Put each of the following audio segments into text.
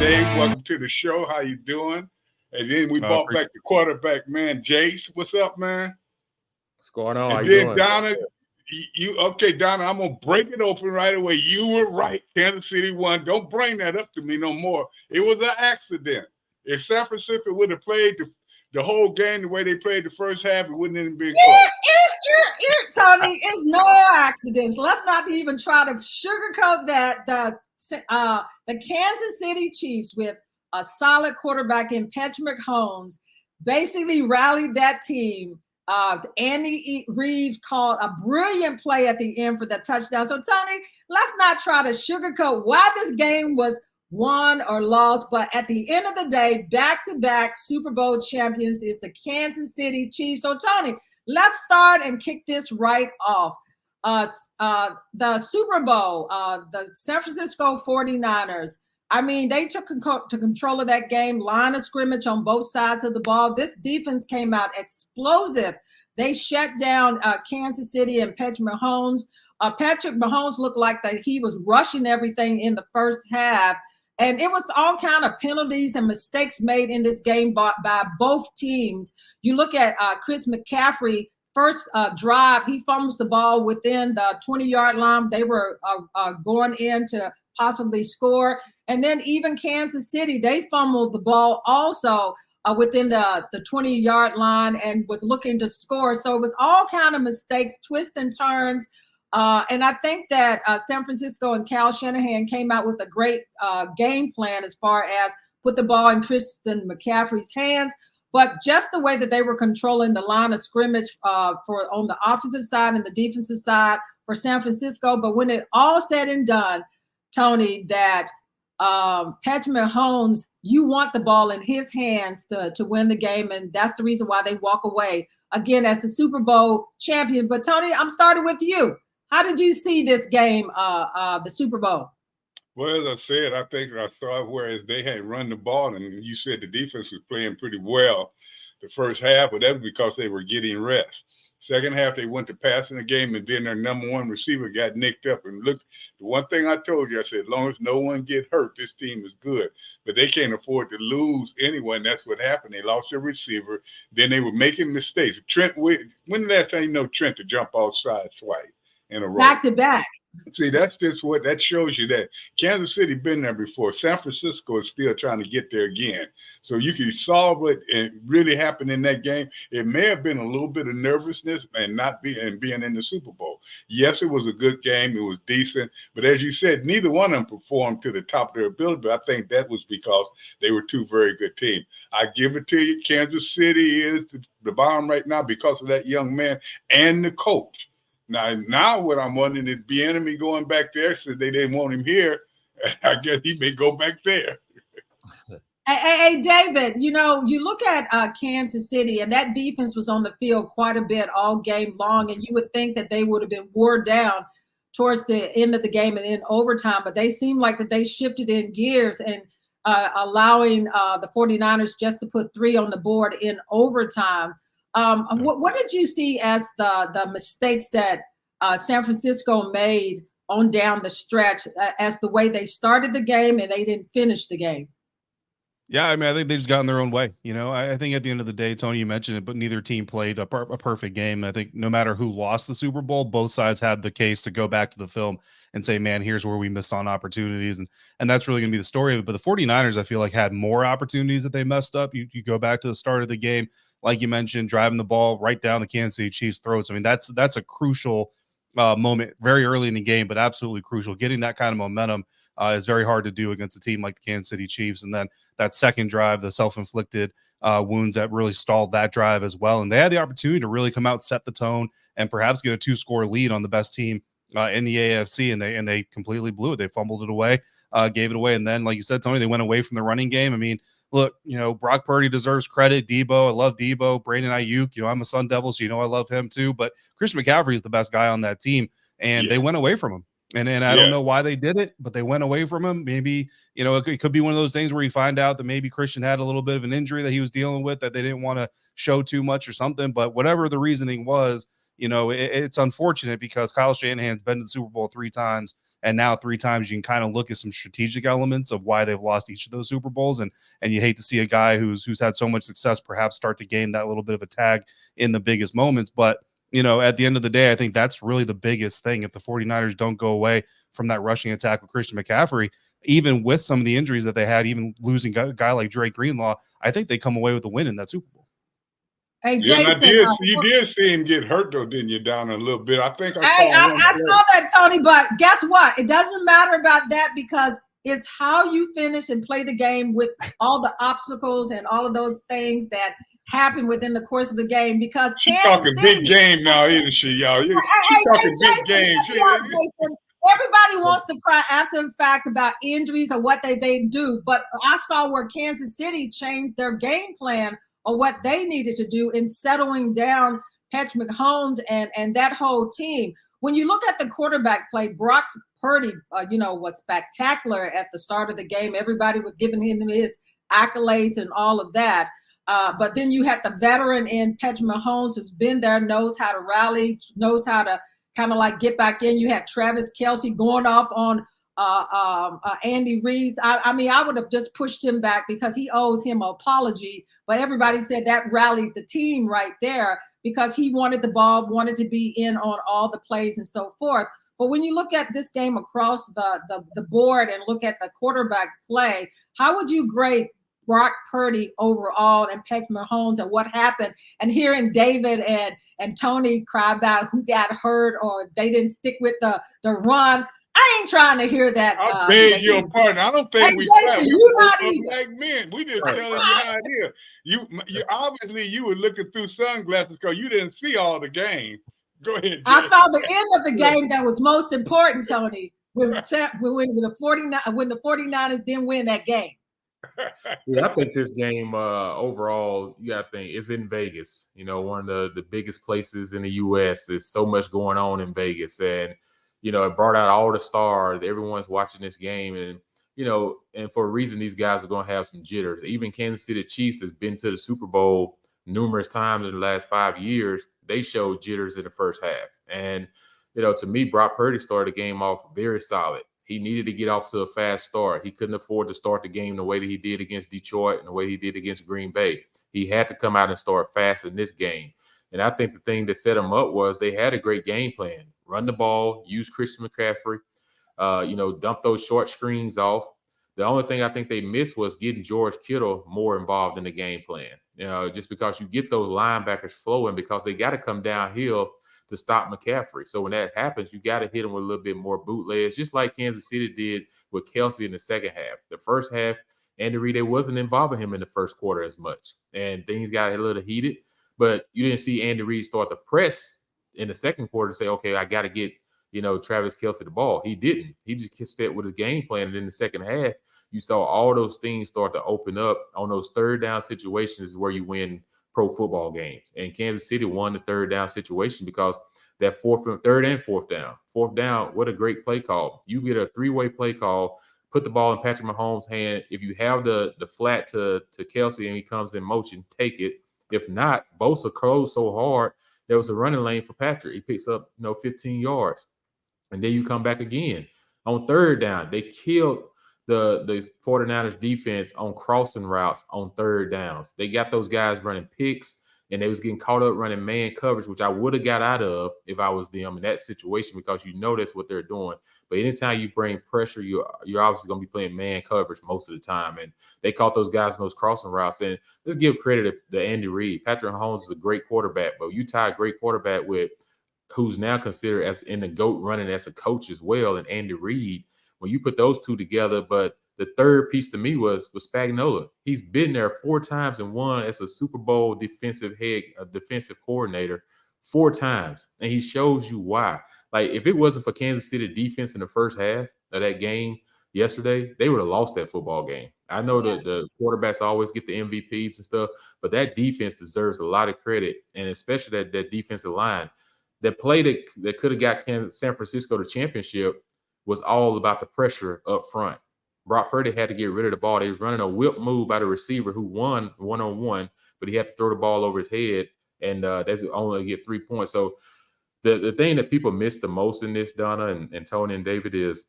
Dave. Welcome to the show. How you doing? And then we brought back the quarterback, man, Jace. What's up, man? What's going on? And How then you doing? Donna, okay, Donna, I'm gonna break it open right away. You were right. Kansas City won. Don't bring that up to me no more. It was an accident. If San Francisco would have played the whole game the way they played the first half, it wouldn't even been close. Tony, it's no accidents. Let's not even try to sugarcoat that. The Kansas City Chiefs, with a solid quarterback in Patrick Mahomes, basically rallied that team. Andy Reeves called a brilliant play at the end for the touchdown. So, Tony, let's not try to sugarcoat why this game was won or lost. But at the end of the day, back-to-back Super Bowl champions is the Kansas City Chiefs. So, Tony, let's start and kick this right off. The Super Bowl, the San Francisco 49ers, I mean, they took control of that game, line of scrimmage on both sides of the ball. This defense came out explosive. They shut down Kansas City and Patrick Mahomes. Patrick Mahomes looked like that he was rushing everything in the first half. And it was all kind of penalties and mistakes made in this game by both teams. You look at Chris McCaffrey, first drive, he fumbles the ball within the 20-yard line. They were going in to possibly score. And then even Kansas City, they fumbled the ball also within the 20-yard line and was looking to score. So it was all kind of mistakes, twists and turns. And I think that San Francisco and Cal Shanahan came out with a great game plan as far as put the ball in Christian McCaffrey's hands. But just the way that they were controlling the line of scrimmage for on the offensive side and the defensive side for San Francisco. But when it all said and done, Tony, that Patrick Mahomes, you want the ball in his hands to win the game. And that's the reason why they walk away, again, as the Super Bowl champion. But, Tony, I'm starting with you. How did you see this game, the Super Bowl? Well, as I said, I think I thought whereas they had run the ball, and you said the defense was playing pretty well the first half, but that was because they were getting rest. Second half, they went to passing the game, and then their number one receiver got nicked up. And look, the one thing I told you, I said, as long as no one get hurt, this team is good. But they can't afford to lose anyway, and that's what happened. They lost their receiver. Then they were making mistakes. Trent, when the last time you know Trent to jump off sides twice in a row? Back to back. See, that's just what that shows you that Kansas City been there before. San Francisco is still trying to get there again. So you can solve what really happened in that game. It may have been a little bit of nervousness and being in the Super Bowl. Yes, it was a good game. It was decent. But as you said, neither one of them performed to the top of their ability. But I think that was because they were two very good teams. I give it to you. Kansas City is the bottom right now because of that young man and the coach. Now what I'm wondering is Bieniemy going back there since they didn't want him here. I guess he may go back there. Hey, David, you look at Kansas City, and that defense was on the field quite a bit all game long, and you would think that they would have been wore down towards the end of the game and in overtime, but they seemed like that they shifted in gears and allowing the 49ers just to put 3 on the board in overtime. What did you see as the mistakes that San Francisco made on down the stretch as the way they started the game and they didn't finish the game? Yeah, I mean, I think they just got in their own way. I think at the end of the day, Tony, you mentioned it, but neither team played a perfect game. I think no matter who lost the Super Bowl, both sides had the case to go back to the film and say, man, here's where we missed on opportunities. And that's really going to be the story of it. But the 49ers, I feel like, had more opportunities that they messed up. You go back to the start of the game, like you mentioned, driving the ball right down the Kansas City Chiefs' throats. I mean, that's a crucial moment very early in the game, but absolutely crucial. Getting that kind of momentum is very hard to do against a team like the Kansas City Chiefs. And then that second drive, the self-inflicted wounds that really stalled that drive as well. And they had the opportunity to really come out, set the tone, and perhaps get a 2-score lead on the best team in the AFC. And they completely blew it. They fumbled it away, gave it away. And then, like you said, Tony, they went away from the running game. I mean, look, Brock Purdy deserves credit. Debo, I love Debo. Brandon Ayuk, I'm a Sun Devil, so I love him too. But Christian McCaffrey is the best guy on that team, and they went away from him. And I don't know why they did it, but they went away from him. Maybe, it could be one of those things where you find out that maybe Christian had a little bit of an injury that he was dealing with that they didn't want to show too much or something. But whatever the reasoning was, it's unfortunate because Kyle Shanahan's been to the Super Bowl 3 times And now 3 times you can kind of look at some strategic elements of why they've lost each of those Super Bowls. And you hate to see a guy who's had so much success perhaps start to gain that little bit of a tag in the biggest moments. But, at the end of the day, I think that's really the biggest thing. If the 49ers don't go away from that rushing attack with Christian McCaffrey, even with some of the injuries that they had, even losing a guy like Drake Greenlaw, I think they come away with a win in that Super Bowl. Hey, Yeah, Jason, you did see him get hurt though, didn't you, Down a little bit? I think I saw that, Tony. But guess what? It doesn't matter about that because it's how you finish and play the game with all the obstacles and all of those things that happen within the course of the game. Because she's talking big game now, isn't she, y'all? She's talking big game. Everybody wants to cry after the fact about injuries or what they do, but I saw where Kansas City changed their game plan or what they needed to do in settling down Patrick Mahomes and that whole team. When you look at the quarterback play, Brock Purdy, was spectacular at the start of the game. Everybody was giving him his accolades and all of that. But then you had the veteran in Patrick Mahomes who's been there, knows how to rally, knows how to kind of like get back in. You had Travis Kelce going off on Andy Reid. I would have just pushed him back because he owes him an apology. But everybody said that rallied the team right there because he wanted the ball, wanted to be in on all the plays and so forth. But when you look at this game across the board and look at the quarterback play, how would you grade Brock Purdy overall and Patrick Mahomes and what happened? And hearing David and Tony cry about who got hurt or they didn't stick with the run. I ain't trying to hear that. I beg your pardon. I don't think we clap. We black men. We just telling you how it is. You obviously you were looking through sunglasses because you didn't see all the game. Go ahead, Jay. I saw the end of the game that was most important, Tony. When the 49ers didn't win that game. Yeah, I think this game overall, you got to think it's in Vegas. One of the biggest places in the U.S. There's so much going on in Vegas, and it brought out all the stars. Everyone's watching this game, and and for a reason, these guys are going to have some jitters. Even Kansas City Chiefs has been to the Super Bowl numerous times in the last 5 years. They showed jitters in the first half, and to me, Brock Purdy started the game off very solid. He needed to get off to a fast start. He couldn't afford to start the game the way that he did against Detroit and the way he did against Green Bay. He had to come out and start fast in this game. And I think the thing that set him up was they had a great game plan. Run the ball, use Christian McCaffrey, dump those short screens off. The only thing I think they missed was getting George Kittle more involved in the game plan. Just because you get those linebackers flowing because they got to come downhill to stop McCaffrey. So when that happens, you got to hit him with a little bit more bootlegs, just like Kansas City did with Kelce in the second half. The first half, Andy Reid, they wasn't involving him in the first quarter as much, and things got a little heated. But you didn't see Andy Reid start to press in the second quarter to say, okay, I got to get Travis Kelce the ball. He didn't. He just stayed with his game plan. And in the second half, you saw all those things start to open up on those third down situations where you win pro football games. And Kansas City won the third down situation because that third and fourth down. Fourth down, what a great play call. You get a three-way play call, put the ball in Patrick Mahomes' hand. If you have the flat to Kelce and he comes in motion, take it. If not, Bosa closed so hard, there was a running lane for Patrick. He picks up 15 yards. And then you come back again. On third down, they killed the 49ers defense on crossing routes on third downs. They got those guys running picks, and they was getting caught up running man coverage, which I would have got out of if I was them in that situation because that's what they're doing. But anytime you bring pressure, you're obviously going to be playing man coverage most of the time. And they caught those guys in those crossing routes. And let's give credit to Andy Reid. Patrick Mahomes is a great quarterback, but you tie a great quarterback with who's now considered as in the GOAT running as a coach as well, and Andy Reid. When you put those two together, but the third piece to me was Spagnuolo. He's been there 4 times and won as a Super Bowl defensive coordinator 4 times, and he shows you why. Like if it wasn't for Kansas City defense in the first half of that game yesterday, they would have lost that football game. I know that the quarterbacks always get the MVPs and stuff, but that defense deserves a lot of credit, and especially that defensive line. That play that could have got San Francisco the championship was all about the pressure up front. Brock Purdy had to get rid of the ball. They was running a whip move by the receiver who won one-on-one, but he had to throw the ball over his head, and that's only get 3 points. So the thing that people miss the most in this, Donna and Tony and David, is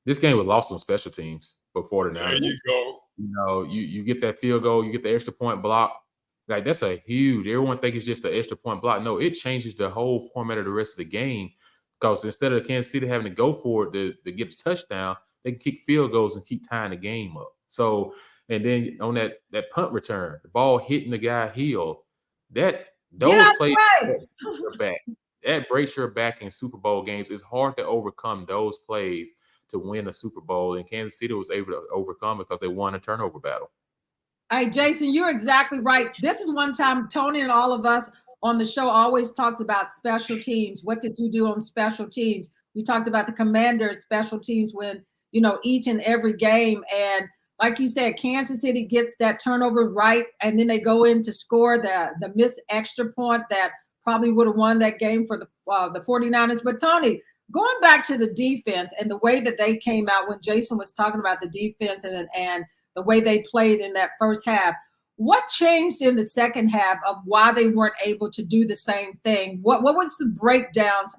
this game was lost on special teams for 49ers. There you go. You know, you get that field goal, you get the extra point block. Like, that's a huge, everyone think it's just an extra point block. No, it changes the whole format of the rest of the game, because instead of Kansas City having to go for it to get a touchdown, they can kick field goals and keep tying the game up. So, and then on that punt return, the ball hitting the guy heel, those plays are back. That breaks your back in Super Bowl games. It's hard to overcome those plays to win a Super Bowl, and Kansas City was able to overcome it because they won a turnover battle. Hey, Jason, you're exactly right. This is one time Tony and all of us on the show always talked about special teams. What did you do on special teams? We talked about the Commanders' special teams when, each and every game. And like you said, Kansas City gets that turnover right, and then they go in to score the missed extra point that probably would have won that game for the 49ers. But Tony, going back to the defense and the way that they came out when Jason was talking about the defense and the way they played in that first half, what changed in the second half of why they weren't able to do the same thing? What was the breakdowns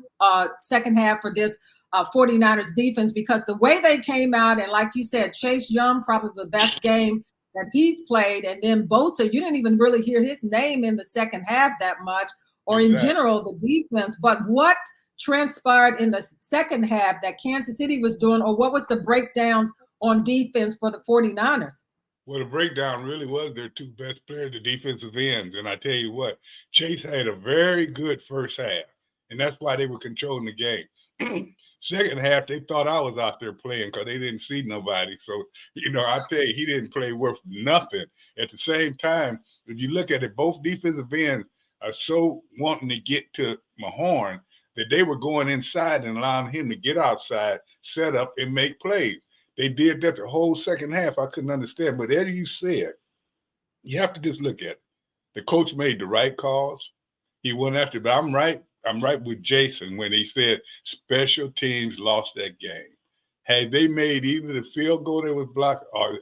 second half for this 49ers defense? Because the way they came out, and like you said, Chase Young, probably the best game that he's played, and then Bosa, you didn't even really hear his name in the second half that much, or in general, the defense. But what transpired in the second half that Kansas City was doing, or what was the breakdowns on defense for the 49ers? Well, the breakdown really was their two best players, the defensive ends. And I tell you what, Chase had a very good first half, and that's why they were controlling the game. Second half, they thought I was out there playing because they didn't see nobody. So, I tell you, he didn't play worth nothing. At the same time, if you look at it, both defensive ends are so wanting to get to Mahorn that they were going inside and allowing him to get outside, set up, and make plays. They did that the whole second half. I couldn't understand. But as you said, you have to just look at it. The coach made the right calls. He went after it. But I'm right with Jason when he said special teams lost that game. Had they made either the field goal that was blocked or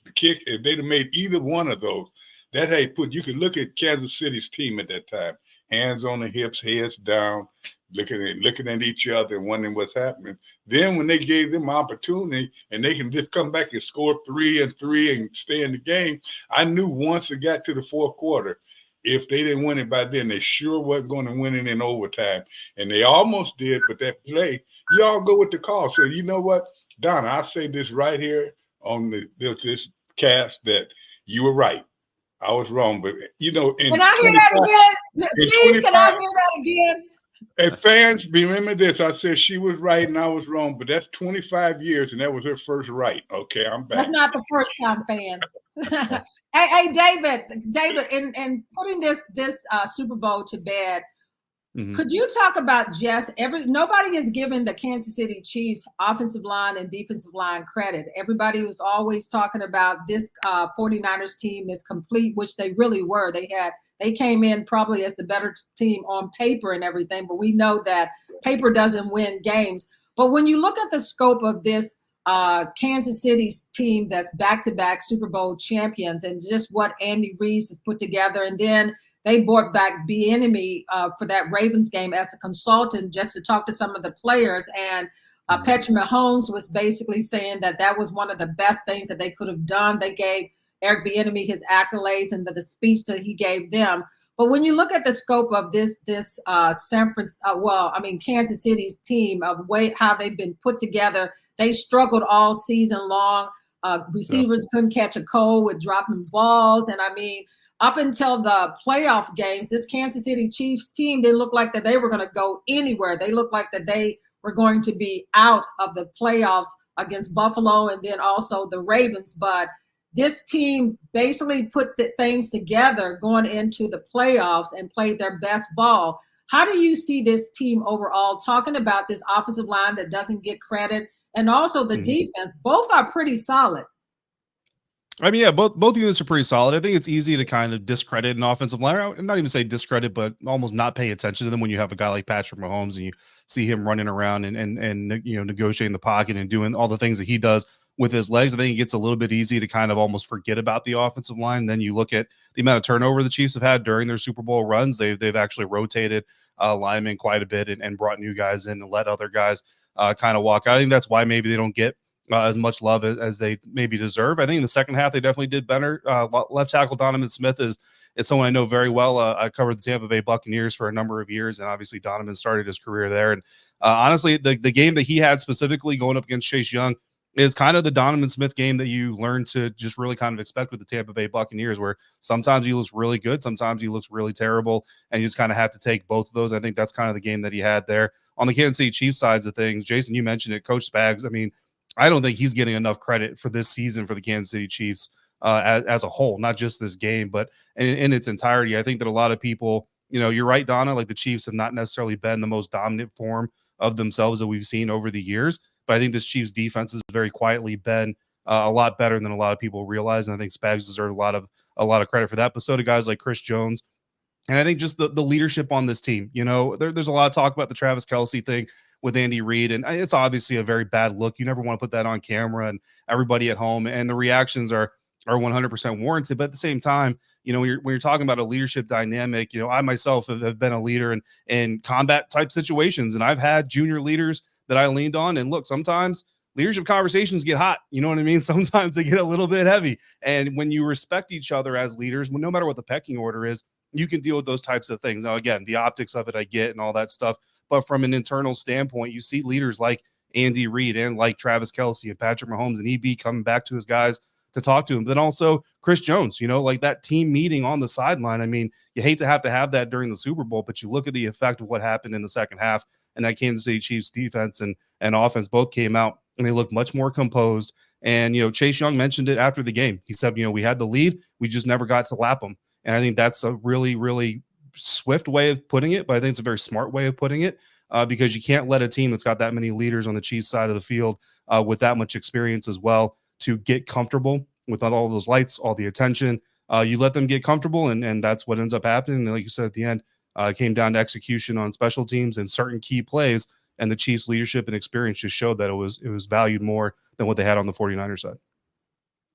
the kick, if they'd have made either one of those, that had put, you could look at Kansas City's team at that time, hands on the hips, heads down, looking at each other and wondering what's happening. Then when they gave them opportunity and they can just come back and score 3 and 3 and stay in the game, I knew once it got to the fourth quarter, if they didn't win it by then, they sure wasn't going to win it in overtime. And they almost did, but that play, you all go with the call. So you know what, Donna, I'll say this right here on this cast that you were right. I was wrong, but can I hear that again? Please, can I hear that again? And fans, remember this. I said she was right and I was wrong, but that's 25 years and that was her first right. Okay, I'm back. That's not the first time, fans. hey, David, in putting this Super Bowl to bed, could you talk about nobody is giving the Kansas City Chiefs offensive line and defensive line credit. Everybody was always talking about this 49ers team is complete, which they really were. They came in probably as the better team on paper and everything, but we know that paper doesn't win games. But when you look at the scope of this Kansas City's team that's back-to-back Super Bowl champions and just what Andy Reeves has put together, and then they brought back Bieniemy for that Ravens game as a consultant just to talk to some of the players. And Patrick Mahomes was basically saying that was one of the best things that they could have done. They gave Eric Bieniemy his accolades and the speech that he gave them. But when you look at the scope of this Kansas City's team, of how they've been put together, they struggled all season long. Receivers couldn't catch a cold with dropping balls. And up until the playoff games, this Kansas City Chiefs team didn't look like that they were going to go anywhere. They looked like that they were going to be out of the playoffs against Buffalo and then also the Ravens. But this team basically put the things together going into the playoffs and played their best ball. How do you see this team overall, talking about this offensive line that doesn't get credit and also the defense? Both are pretty solid. Both units are pretty solid. I think it's easy to kind of discredit an offensive line. I'm not even say discredit, but almost not pay attention to them when you have a guy like Patrick Mahomes and you see him running around and negotiating the pocket and doing all the things that he does with his legs. I think it gets a little bit easy to kind of almost forget about the offensive line. And then you look at the amount of turnover the Chiefs have had during their Super Bowl runs. They've actually rotated linemen quite a bit and brought new guys in and let other guys kind of walk out. I think that's why maybe they don't get as much love as they maybe deserve. I think in the second half, they definitely did better. Left tackle Donovan Smith is someone I know very well. I covered the Tampa Bay Buccaneers for a number of years, and obviously Donovan started his career there. And honestly, the game that he had specifically going up against Chase Young is kind of the Donovan Smith game that you learn to just really kind of expect with the Tampa Bay Buccaneers, where sometimes he looks really good, sometimes he looks really terrible, and you just kind of have to take both of those. I think that's kind of the game that he had there. On the Kansas City Chiefs sides of things, Jason, you mentioned it, Coach Spags. I mean, I don't think he's getting enough credit for this season for the Kansas City Chiefs as a whole, not just this game, but in its entirety. I think that a lot of people, you're right, Donna, like the Chiefs have not necessarily been the most dominant form of themselves that we've seen over the years. But I think this Chiefs defense has very quietly been a lot better than a lot of people realize. And I think Spags deserves a lot of credit for that. But so do guys like Chris Jones. And I think just the leadership on this team, there's a lot of talk about the Travis Kelce thing with Andy Reid. And it's obviously a very bad look. You never want to put that on camera and everybody at home. And the reactions are 100% warranted. But at the same time, when you're talking about a leadership dynamic, I myself have been a leader in combat type situations. And I've had junior leaders that I leaned on. And look, sometimes leadership conversations get hot. You know what I mean? Sometimes they get a little bit heavy. And when you respect each other as leaders, no matter what the pecking order is, you can deal with those types of things. Now, again, the optics of it, I get and all that stuff. But from an internal standpoint, you see leaders like Andy Reid and like Travis Kelce and Patrick Mahomes and EB coming back to his guys to talk to him. Then also Chris Jones, like that team meeting on the sideline. I mean, you hate to have that during the Super Bowl, but you look at the effect of what happened in the second half, and that Kansas City Chiefs defense and offense both came out and they looked much more composed. And, Chase Young mentioned it after the game. He said, we had the lead. We just never got to lap them. And I think that's a really, really swift way of putting it, but I think it's a very smart way of putting it because you can't let a team that's got that many leaders on the Chiefs side of the field with that much experience as well to get comfortable with all those lights, all the attention. You let them get comfortable, and that's what ends up happening. And like you said at the end, it came down to execution on special teams and certain key plays, and the Chiefs' leadership and experience just showed that it was valued more than what they had on the 49ers side.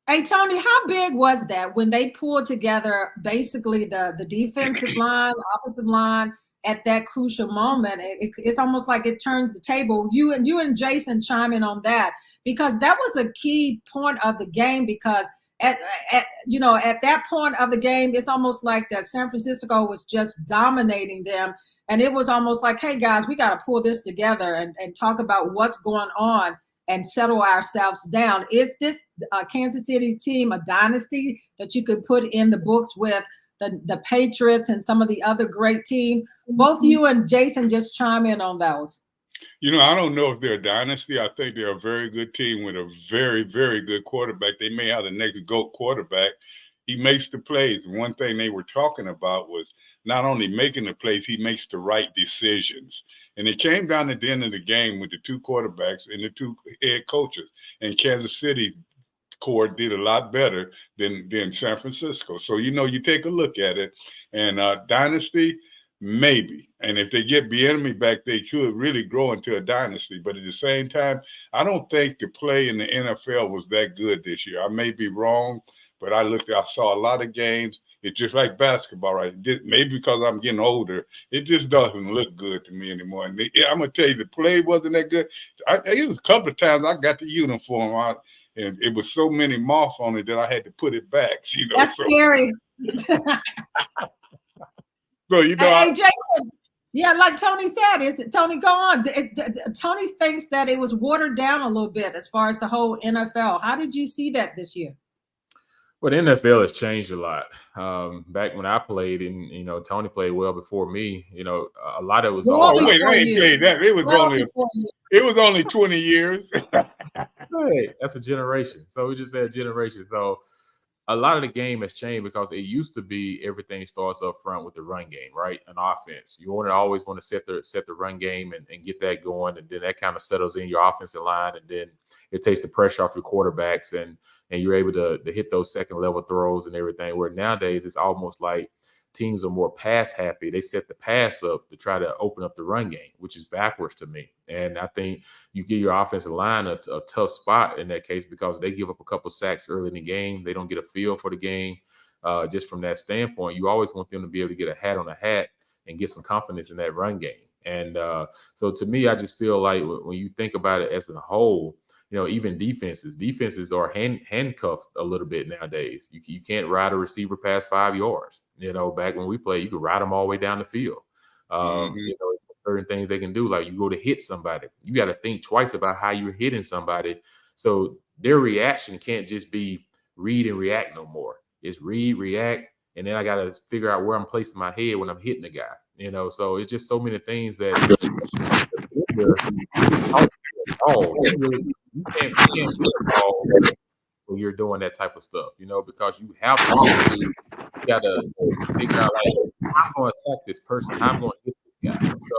Hey, Tony, how big was that when they pulled together basically the defensive line, offensive line at that crucial moment? It's almost like it turns the table. You and Jason chime in on that, because that was a key point of the game, because at that point of the game, it's almost like that San Francisco was just dominating them. And it was almost like, hey, guys, we got to pull this together and talk about what's going on and settle ourselves down. Is this Kansas City team a dynasty that you could put in the books with the Patriots and some of the other great teams? Both you and Jason just chime in on those. I don't know if they're a dynasty. I think they're a very good team with a very, very good quarterback. They may have the next GOAT quarterback. He makes the plays. One thing they were talking about was not only making the plays, he makes the right decisions. And it came down at the end of the game with the two quarterbacks and the two head coaches. And Kansas City core did a lot better than San Francisco. So, you take a look at it. And dynasty, maybe. And if they get Bieniemy back, they could really grow into a dynasty. But at the same time, I don't think the play in the NFL was that good this year. I may be wrong, but I saw a lot of games. It's just like basketball, right? Maybe because I'm getting older, it just doesn't look good to me anymore. And I'm going to tell you, the play wasn't that good. It was a couple of times I got the uniform out, and it was so many moths on it that I had to put it back. That's scary. So, hey, Jason. Yeah, like Tony said, Tony, go on. Tony thinks that it was watered down a little bit as far as the whole NFL. How did you see that this year? Well, the NFL has changed a lot. Back when I played, and Tony played well before me. A lot of it was. Oh wait, I ain't played that. It was only 20 years. Hey, that's a generation. So we just said generation. So a lot of the game has changed because it used to be everything starts up front with the run game, right? An offense. You always want to set the run game and get that going, and then that kind of settles in your offensive line, and then it takes the pressure off your quarterbacks, and you're able to hit those second level throws and everything. Where nowadays it's almost like teams are more pass happy. They set the pass up to try to open up the run game, which is backwards to me. And I think you give your offensive line a tough spot in that case because they give up a couple sacks early in the game. They don't get a feel for the game. Just from that standpoint, you always want them to be able to get a hat on a hat and get some confidence in that run game. And so to me, I just feel like when you think about it as a whole, even defenses are handcuffed a little bit nowadays. You can't ride a receiver past 5 yards. Back when we played, you could ride them all the way down the field. Certain things they can do, like you go to hit somebody, you got to think twice about how you're hitting somebody. So their reaction can't just be read and react no more. It's read, react, and then I got to figure out where I'm placing my head when I'm hitting the guy. So it's just so many things that you can't when you're doing that type of stuff, because you have to, you got to figure out, like, how I'm going to attack this person, how I'm going to hit this guy. So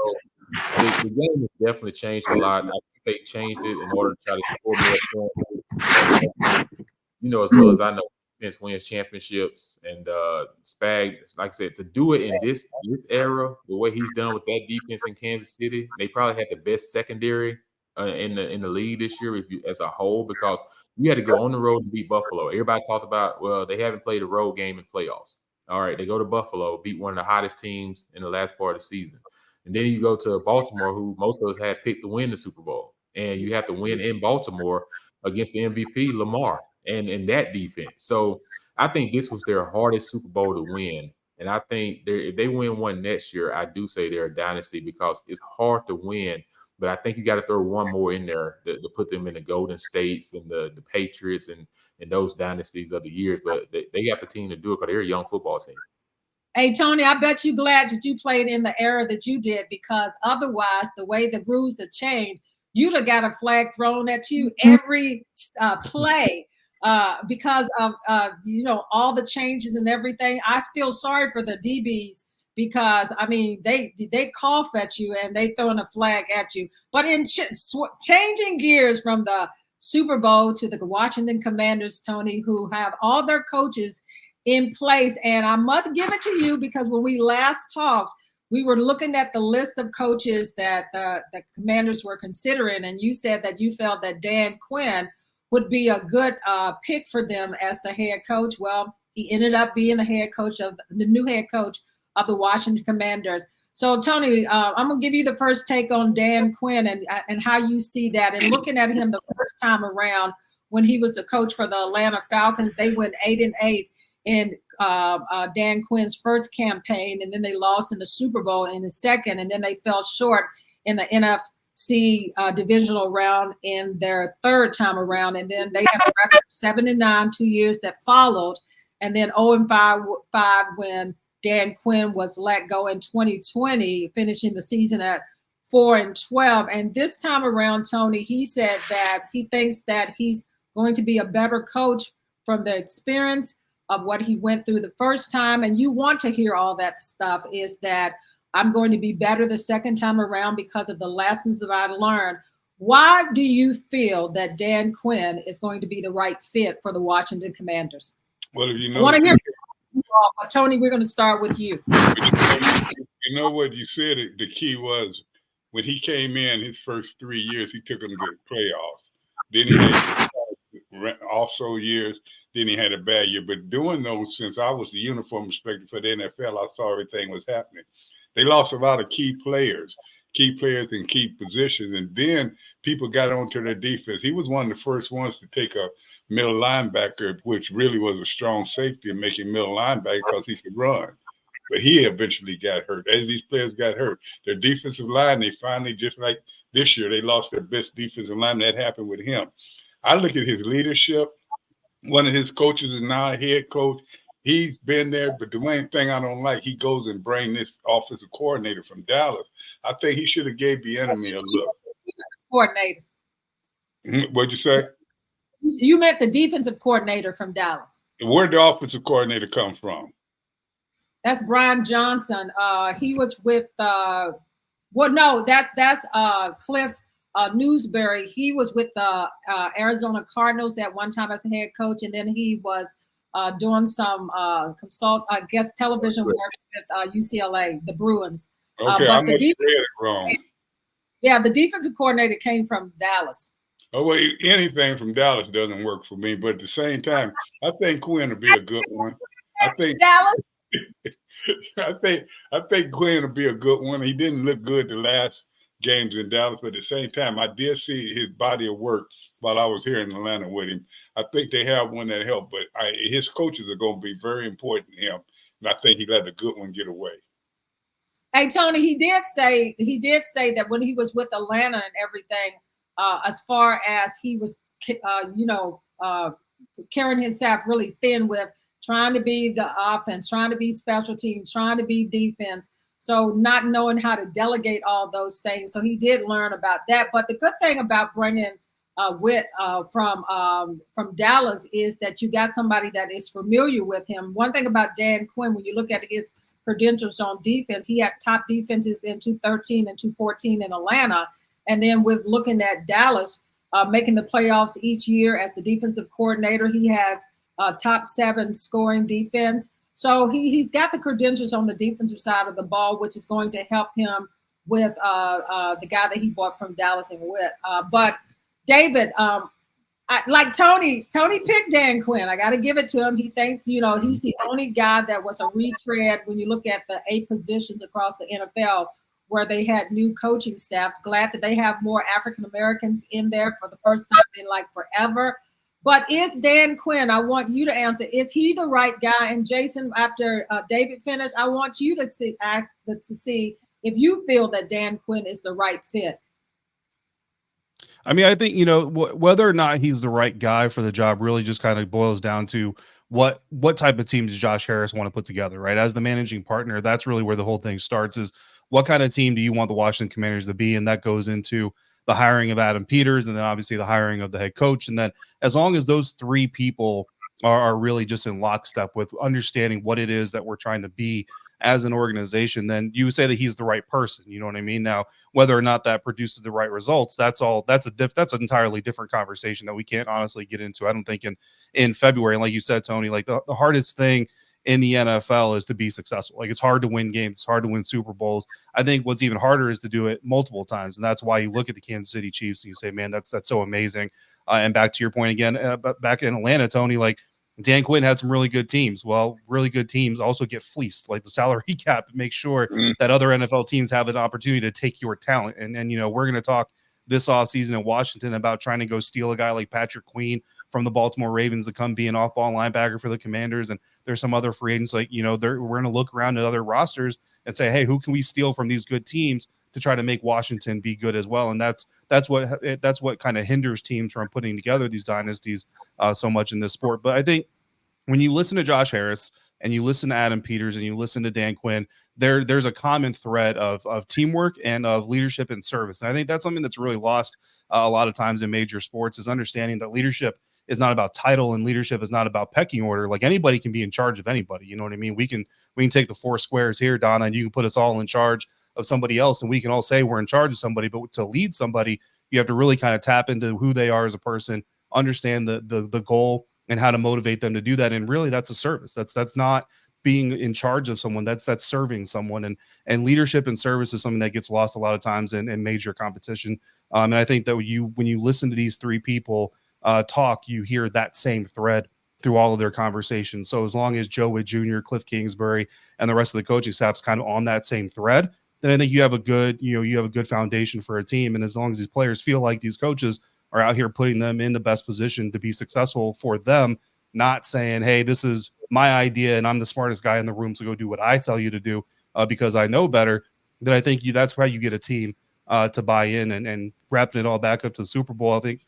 the game has definitely changed a lot. I think they changed it in order to try to score more points. As well as I know, defense wins championships, and Spag, like I said, to do it in this era, the way he's done with that defense in Kansas City, they probably had the best secondary in the league this year, as a whole, because you had to go on the road to beat Buffalo. Everybody talked about, well, they haven't played a road game in playoffs. All right, they go to Buffalo, beat one of the hottest teams in the last part of the season. And then you go to Baltimore, who most of us had picked to win the Super Bowl. And you have to win in Baltimore against the MVP, Lamar, and that defense. So I think this was their hardest Super Bowl to win. And I think if they win one next year, I do say they're a dynasty, because it's hard to win. But I think you got to throw one more in there to put them in the Golden States and the Patriots and those dynasties of the years. But they got the team to do it, because they're a young football team. Hey, Tony, I bet you glad that you played in the era that you did, because otherwise, the way the rules have changed, you'd have got a flag thrown at you every play because of, all the changes and everything. I feel sorry for the DBs, because, I mean, they cough at you and they throwing a flag at you. But in changing gears from the Super Bowl to the Washington Commanders, Tony, who have all their coaches in place. And I must give it to you, because when we last talked, we were looking at the list of coaches that the Commanders were considering. And you said that you felt that Dan Quinn would be a good pick for them as the head coach. Well, he ended up being the new head coach of the Washington Commanders. So, Tony, I'm going to give you the first take on Dan Quinn and how you see that. And looking at him the first time around, when he was the coach for the Atlanta Falcons, they went 8-8 in Dan Quinn's first campaign, and then they lost in the Super Bowl in the second, and then they fell short in the NFC divisional round in their third time around, and then they had a record 7-9 2 years that followed, and then 0-5 when Dan Quinn was let go in 2020, finishing the season at 4-12. And this time around, Tony, he said that he thinks that he's going to be a better coach from the experience of what he went through the first time. And you want to hear all that stuff, is that I'm going to be better the second time around because of the lessons that I learned. Why do you feel that Dan Quinn is going to be the right fit for the Washington Commanders? Well, if you know, I want to hear Tony, we're going to start with you. You know what you said, the key was when he came in his first 3 years, he took them to the playoffs. Then he had also years, then he had a bad year. But doing those, since I was the uniform inspector for the NFL, I saw everything was happening. They lost a lot of key players in key positions. And then people got onto their defense. He was one of the first ones to take a middle linebacker, which really was a strong safety, and make him middle linebacker because he could run. But he eventually got hurt. As these players got hurt, their defensive line, they finally, just like this year, they lost their best defensive line. That happened with him. I look at his leadership. One of his coaches is now a head coach. He's been there, but the main thing I don't like, he goes and brings this offensive coordinator from Dallas. I think he should have gave the enemy a look. Coordinator. What'd you say? You meant the defensive coordinator from Dallas. Where'd the offensive coordinator come from? That's Brian Johnson. He was with that's Cliff Newsbury. He was with the Arizona Cardinals at one time as a head coach, and then he was doing some television work at UCLA, the Bruins. Okay, I must have read it wrong. Yeah, the defensive coordinator came from Dallas. Oh, well, anything from Dallas doesn't work for me, but at the same time, I think Quinn will be a good one. I think Dallas. I think Quinn will be a good one. He didn't look good the last games in Dallas, but at the same time, I did see his body of work while I was here in Atlanta with him. I think they have one that helped, but his coaches are going to be very important to him, and I think he let a good one get away. Hey, Tony, he did say that when he was with Atlanta and everything, as far as he was, carrying himself really thin with trying to be the offense, trying to be special teams, trying to be defense. So not knowing how to delegate all those things. So he did learn about that. But the good thing about bringing Witt from Dallas is that you got somebody that is familiar with him. One thing about Dan Quinn, when you look at his credentials on defense, he had top defenses in 2013 and 2014 in Atlanta. And then with looking at Dallas, making the playoffs each year as the defensive coordinator, he has top 7 scoring defense. So he's got the credentials on the defensive side of the ball, which is going to help him with the guy that he bought from Dallas and Witt. But David, like Tony picked Dan Quinn. I got to give it to him. He thinks, he's the only guy that was a retread when you look at the 8 positions across the NFL where they had new coaching staff. Glad that they have more African Americans in there for the first time in like forever. But is Dan Quinn, I want you to answer, is he the right guy? And Jason, after David finished, I want you to see if you feel that Dan Quinn is the right fit. I mean, I think, whether or not he's the right guy for the job really just kind of boils down to what type of team does Josh Harris want to put together, right? As the managing partner, that's really where the whole thing starts, is what kind of team do you want the Washington Commanders to be? And that goes into the hiring of Adam Peters, and then obviously the hiring of the head coach. And then as long as those 3 people are really just in lockstep with understanding what it is that we're trying to be as an organization, then you would say that he's the right person. You know what I mean? Now, whether or not that produces the right results, that's an entirely different conversation that we can't honestly get into. I don't think in February, and like you said, Tony, like the hardest thing in the NFL is to be successful. Like, it's hard to win games. It's hard to win Super Bowls. I think what's even harder is to do it multiple times. And that's why you look at the Kansas City Chiefs and you say, man, that's so amazing. And back to your point again, back in Atlanta, Tony, like Dan Quinn had some really good teams. Well, really good teams also get fleeced, like the salary cap, and make sure that other NFL teams have an opportunity to take your talent. And we're going to talk this offseason in Washington about trying to go steal a guy like Patrick Queen from the Baltimore Ravens to come be an off-ball linebacker for the Commanders. And there's some other free agents like, we're going to look around at other rosters and say, hey, who can we steal from these good teams to try to make Washington be good as well? And that's what kind of hinders teams from putting together these dynasties so much in this sport. But I think when you listen to Josh Harris and you listen to Adam Peters and you listen to Dan Quinn, there's a common thread of teamwork and of leadership and service. And I think that's something that's really lost a lot of times in major sports, is understanding that leadership is not about title and leadership is not about pecking order. Like, anybody can be in charge of anybody. You know what I mean? We can take the 4 squares here, Donna, and you can put us all in charge of somebody else, and we can all say we're in charge of somebody. But to lead somebody, you have to really kind of tap into who they are as a person, understand the goal and how to motivate them to do that. And really, that's a service. That's not being in charge of someone. That's serving someone. And leadership and service is something that gets lost a lot of times in major competition. And I think that when you listen to these 3 people talk, you hear that same thread through all of their conversations. So as long as Joe Witt Jr., Cliff Kingsbury, and the rest of the coaching staff's kind of on that same thread, then I think you have a good foundation for a team. And as long as these players feel like these coaches are out here putting them in the best position to be successful for them, not saying, hey, this is my idea and I'm the smartest guy in the room, so go do what I tell you to do because I know better, then I think that's how you get a team to buy in. And wrapping it all back up to the Super Bowl, I think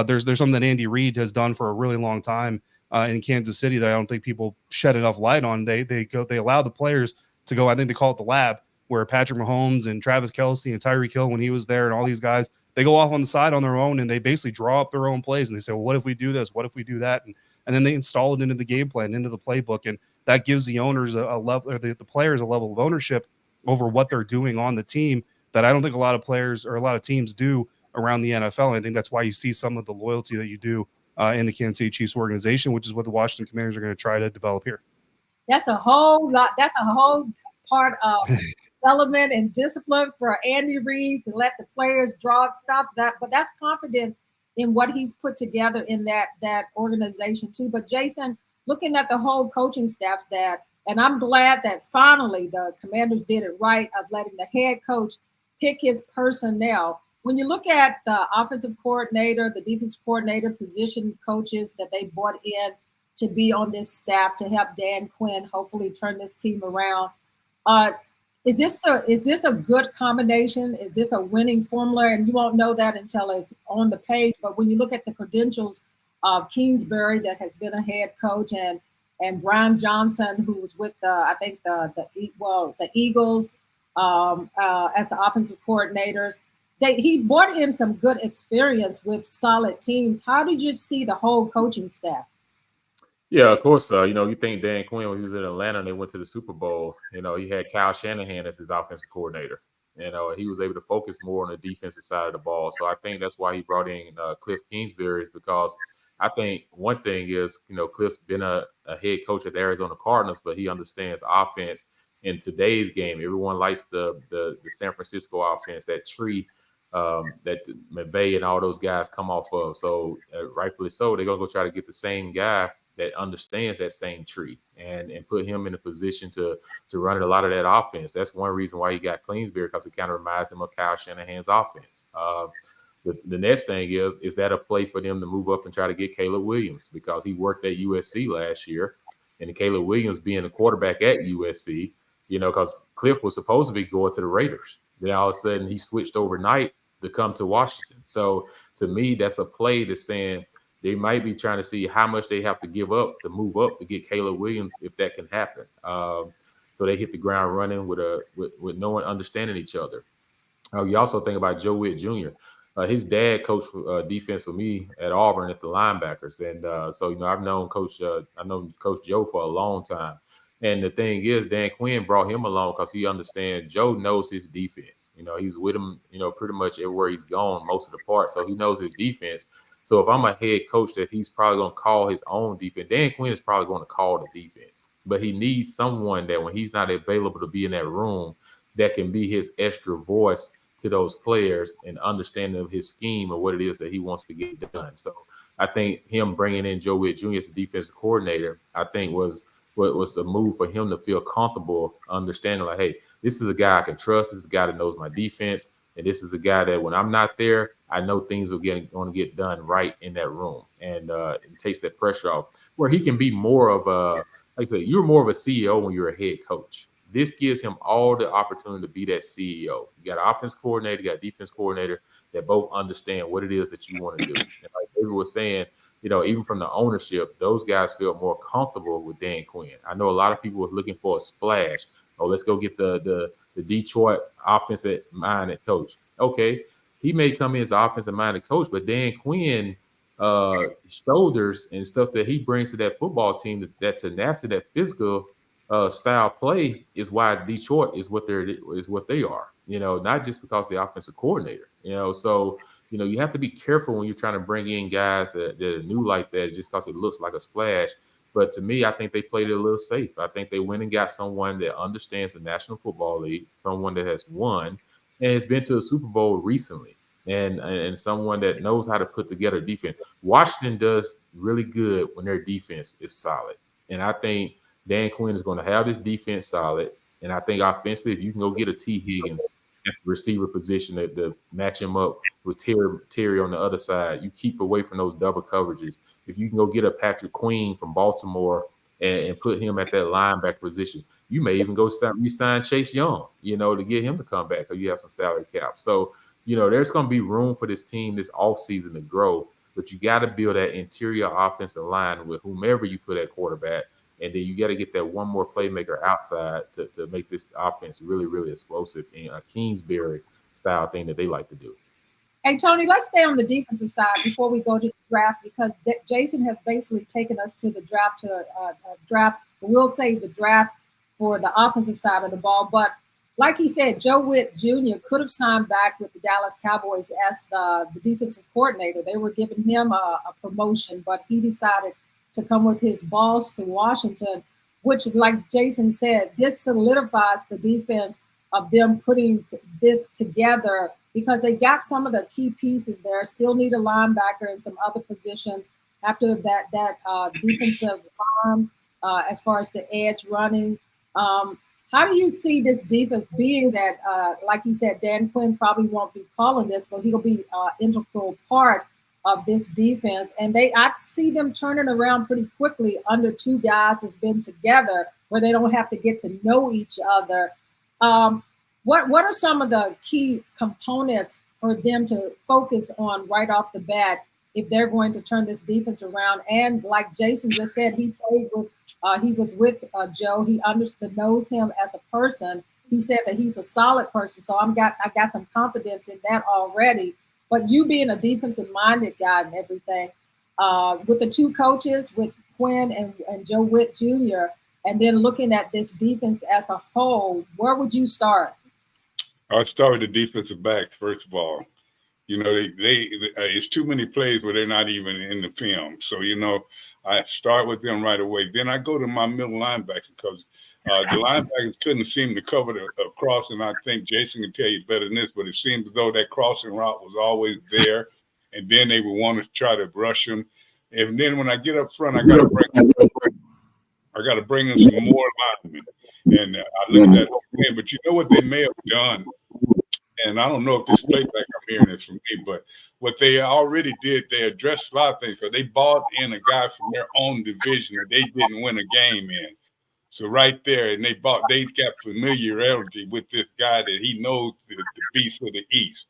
there's something that Andy Reid has done for a really long time in Kansas City that I don't think people shed enough light on. They allow the players to go, I think they call it the lab, where Patrick Mahomes and Travis Kelce and Tyreek Hill, when he was there, and all these guys, they go off on the side on their own and they basically draw up their own plays and they say, well, what if we do this? What if we do that? And then they install it into the game plan, into the playbook. And that gives the owners a level, or the players a level of ownership over what they're doing on the team that I don't think a lot of players or a lot of teams do around the NFL. And I think that's why you see some of the loyalty that you do in the Kansas City Chiefs organization, which is what the Washington Commanders are going to try to develop here. That's a whole lot. That's a whole part of development and discipline for Andy Reid to let the players draw stuff. But that's confidence in what he's put together in that organization too. But Jason, looking at the whole coaching staff And I'm glad that finally the Commanders did it right of letting the head coach pick his personnel. When you look at the offensive coordinator, the defensive coordinator, position coaches that they brought in to be on this staff to help Dan Quinn hopefully turn this team around. Is this a good combination? Is this a winning formula? And you won't know that until it's on the page. But when you look at the credentials of Kingsbury, that has been a head coach, and Brian Johnson, who was with the Eagles as the offensive coordinators, he brought in some good experience with solid teams. How did you see the whole coaching staff? Yeah, of course. You think Dan Quinn, when he was in Atlanta and they went to the Super Bowl, he had Kyle Shanahan as his offensive coordinator. He was able to focus more on the defensive side of the ball. So I think that's why he brought in Cliff Kingsbury, is because I think one thing is, Cliff's been a head coach at the Arizona Cardinals, but he understands offense in today's game. Everyone likes the San Francisco offense, that tree that McVay and all those guys come off of. So rightfully so, they're going to go try to get the same guy that understands that same tree and put him in a position to run a lot of that offense. That's one reason why he got Kingsbury, because it kind of reminds him of Kyle Shanahan's offense. The next thing is that a play for them to move up and try to get Caleb Williams, because he worked at USC last year, and Caleb Williams being the quarterback at USC, because Cliff was supposed to be going to the Raiders. Then all of a sudden he switched overnight to come to Washington. So to me, that's a play that's saying they might be trying to see how much they have to give up to move up to get Caleb Williams, if that can happen. So they hit the ground running with no one understanding each other. You also think about Joe Witt Jr. His dad coached defense for me at Auburn at the linebackers, and so I've known Coach Joe for a long time. And the thing is, Dan Quinn brought him along because he understands Joe knows his defense. He's with him, pretty much everywhere he's gone most of the part, so he knows his defense. So if I'm a head coach that he's probably going to call his own defense, Dan Quinn is probably going to call the defense. But he needs someone that when he's not available to be in that room, that can be his extra voice to those players and understanding of his scheme or what it is that he wants to get done. So I think him bringing in Joe Witt Jr. as the defensive coordinator, I think was a move for him to feel comfortable understanding, like, hey, this is a guy I can trust. This is a guy that knows my defense. And this is a guy that when I'm not there, I know things are going to get done right in that room, and it takes that pressure off, where he can be more of a, like I said, you're more of a CEO when you're a head coach. This gives him all the opportunity to be that CEO. You got an offense coordinator, you got a defense coordinator that both understand what it is that you want to do. And like David was saying, even from the ownership, those guys feel more comfortable with Dan Quinn. I know a lot of people were looking for a splash. Oh, let's go get the Detroit offensive-minded coach. Okay, he may come in as an offensive-minded coach, but Dan Quinn shoulders and stuff that he brings to that football team, that tenacity, that physical style play, is why Detroit is what they are. Not just because the offensive coordinator. So you have to be careful when you're trying to bring in guys that are new like that, just because it looks like a splash. But to me, I think they played it a little safe. I think they went and got someone that understands the National Football League, someone that has won and has been to a Super Bowl recently, and someone that knows how to put together defense. Washington does really good when their defense is solid. And I think Dan Quinn is going to have this defense solid. And I think offensively, if you can go get a T. Higgins at the receiver position to match him up with Terry on the other side, you keep away from those double coverages. If you can go get a Patrick Queen from Baltimore and put him at that linebacker position, you may even go re-sign Chase Young, to get him to come back, because you have some salary cap. So, there's going to be room for this team this offseason to grow, but you got to build that interior offensive line with whomever you put at quarterback. And then you got to get that one more playmaker outside to make this offense really, really explosive, in a Kingsbury style thing that they like to do. Hey, Tony, let's stay on the defensive side before we go to the draft, because Jason has basically taken us to the draft We'll save the draft for the offensive side of the ball. But like he said, Joe Witt Jr. could have signed back with the Dallas Cowboys as the defensive coordinator. They were giving him a promotion, but he decided to come with his boss to Washington, which, like Jason said, this solidifies the defense of them putting this together, because they got some of the key pieces there. Still need a linebacker and some other positions after that defensive arm as far as the edge running. How do you see this defense being that, like you said, Dan Quinn probably won't be calling this, but he'll be integral part of this defense. And I see them turning around pretty quickly under two guys that's been together where they don't have to get to know each other. What are some of the key components for them to focus on right off the bat if they're going to turn this defense around? And like Jason just said, he was with Joe. He knows him as a person. He said that he's a solid person. So I got some confidence in that already. But you being a defensive-minded guy and everything, with the two coaches, with Quinn and Joe Witt Jr., and then looking at this defense as a whole, where would you start? I'll start with the defensive backs, first of all. It's too many plays where they're not even in the film. So, I start with them right away. Then I go to my middle linebackers because the linebackers couldn't seem to cover the crossing. I think Jason can tell you better than this, but it seemed as though that crossing route was always there, and then they would want to try to rush them. And then when I get up front, I got to bring in some more linemen. And I look at that whole thing. But you know what they may have done? And I don't know if this playback I'm hearing is from me, but what they already did, they addressed a lot of things. So they bought in a guy from their own division that they didn't win a game in. So right there, and they got familiarity with this guy that he knows the beast of the East.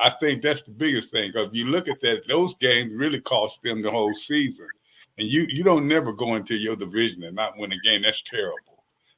I think that's the biggest thing, because if you look at that, those games really cost them the whole season. And you don't never go into your division and not win a game. That's terrible.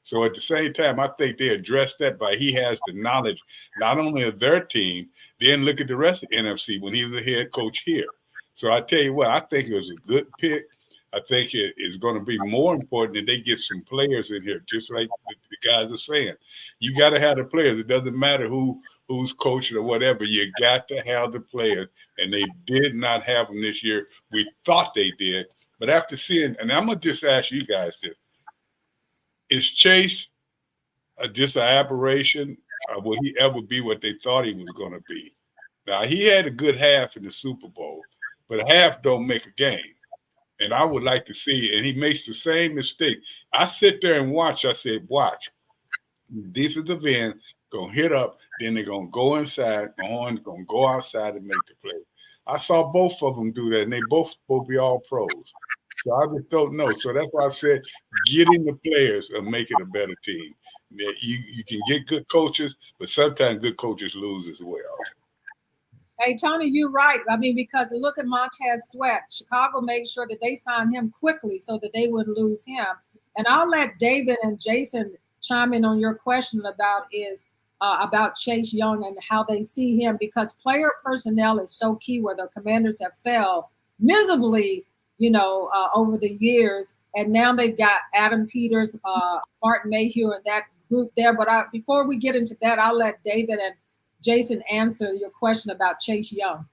So at the same time, I think they addressed that by he has the knowledge not only of their team, then look at the rest of the NFC when he was a head coach here. So I tell you what, I think it was a good pick. I think it is going to be more important that they get some players in here, just like the guys are saying. You got to have the players. It doesn't matter who's coaching or whatever. You got to have the players, and they did not have them this year. We thought they did, but after seeing, and I'm going to just ask you guys this. Is Chase just an aberration? Will he ever be what they thought he was going to be? Now, he had a good half in the Super Bowl, but a half don't make a game. And I would like to see, and he makes the same mistake. I sit there and watch. I said, watch. Defensive end going to hit up, then they're going to go inside. Mahorn's going to go outside and make the play. I saw both of them do that, and they both will be all pros. So I just don't know. So that's why I said getting the players will make it a better team. You can get good coaches, but sometimes good coaches lose as well. Hey, Tony, you're right. I mean, because look at Montez Sweat. Chicago made sure that they signed him quickly so that they wouldn't lose him. And I'll let David and Jason chime in on your question about Chase Young and how they see him, because player personnel is so key where the Commanders have failed miserably, over the years. And now they've got Adam Peters, Martin Mayhew, and that group there. But before we get into that, I'll let David and Jason answer your question about Chase Young.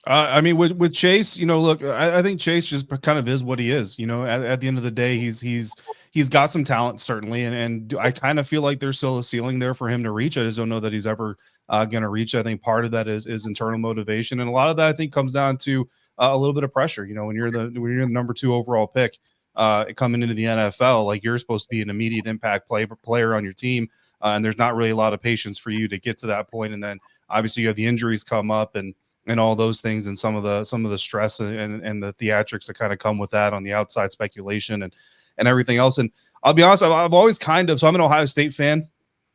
I mean, with Chase, look, I think Chase just kind of is what he is. At the end of the day, he's got some talent, certainly, and I kind of feel like there's still a ceiling there for him to reach. I just don't know that he's ever going to reach. I think part of that is internal motivation, and a lot of that I think comes down to a little bit of pressure. When you're the number 2 overall pick coming into the NFL, like, you're supposed to be an immediate impact player on your team, and there's not really a lot of patience for you to get to that point. And then obviously you have the injuries come up and all those things, and some of the stress and the theatrics that kind of come with that on the outside speculation and everything else. And I'll be honest, I've always so I'm an Ohio State fan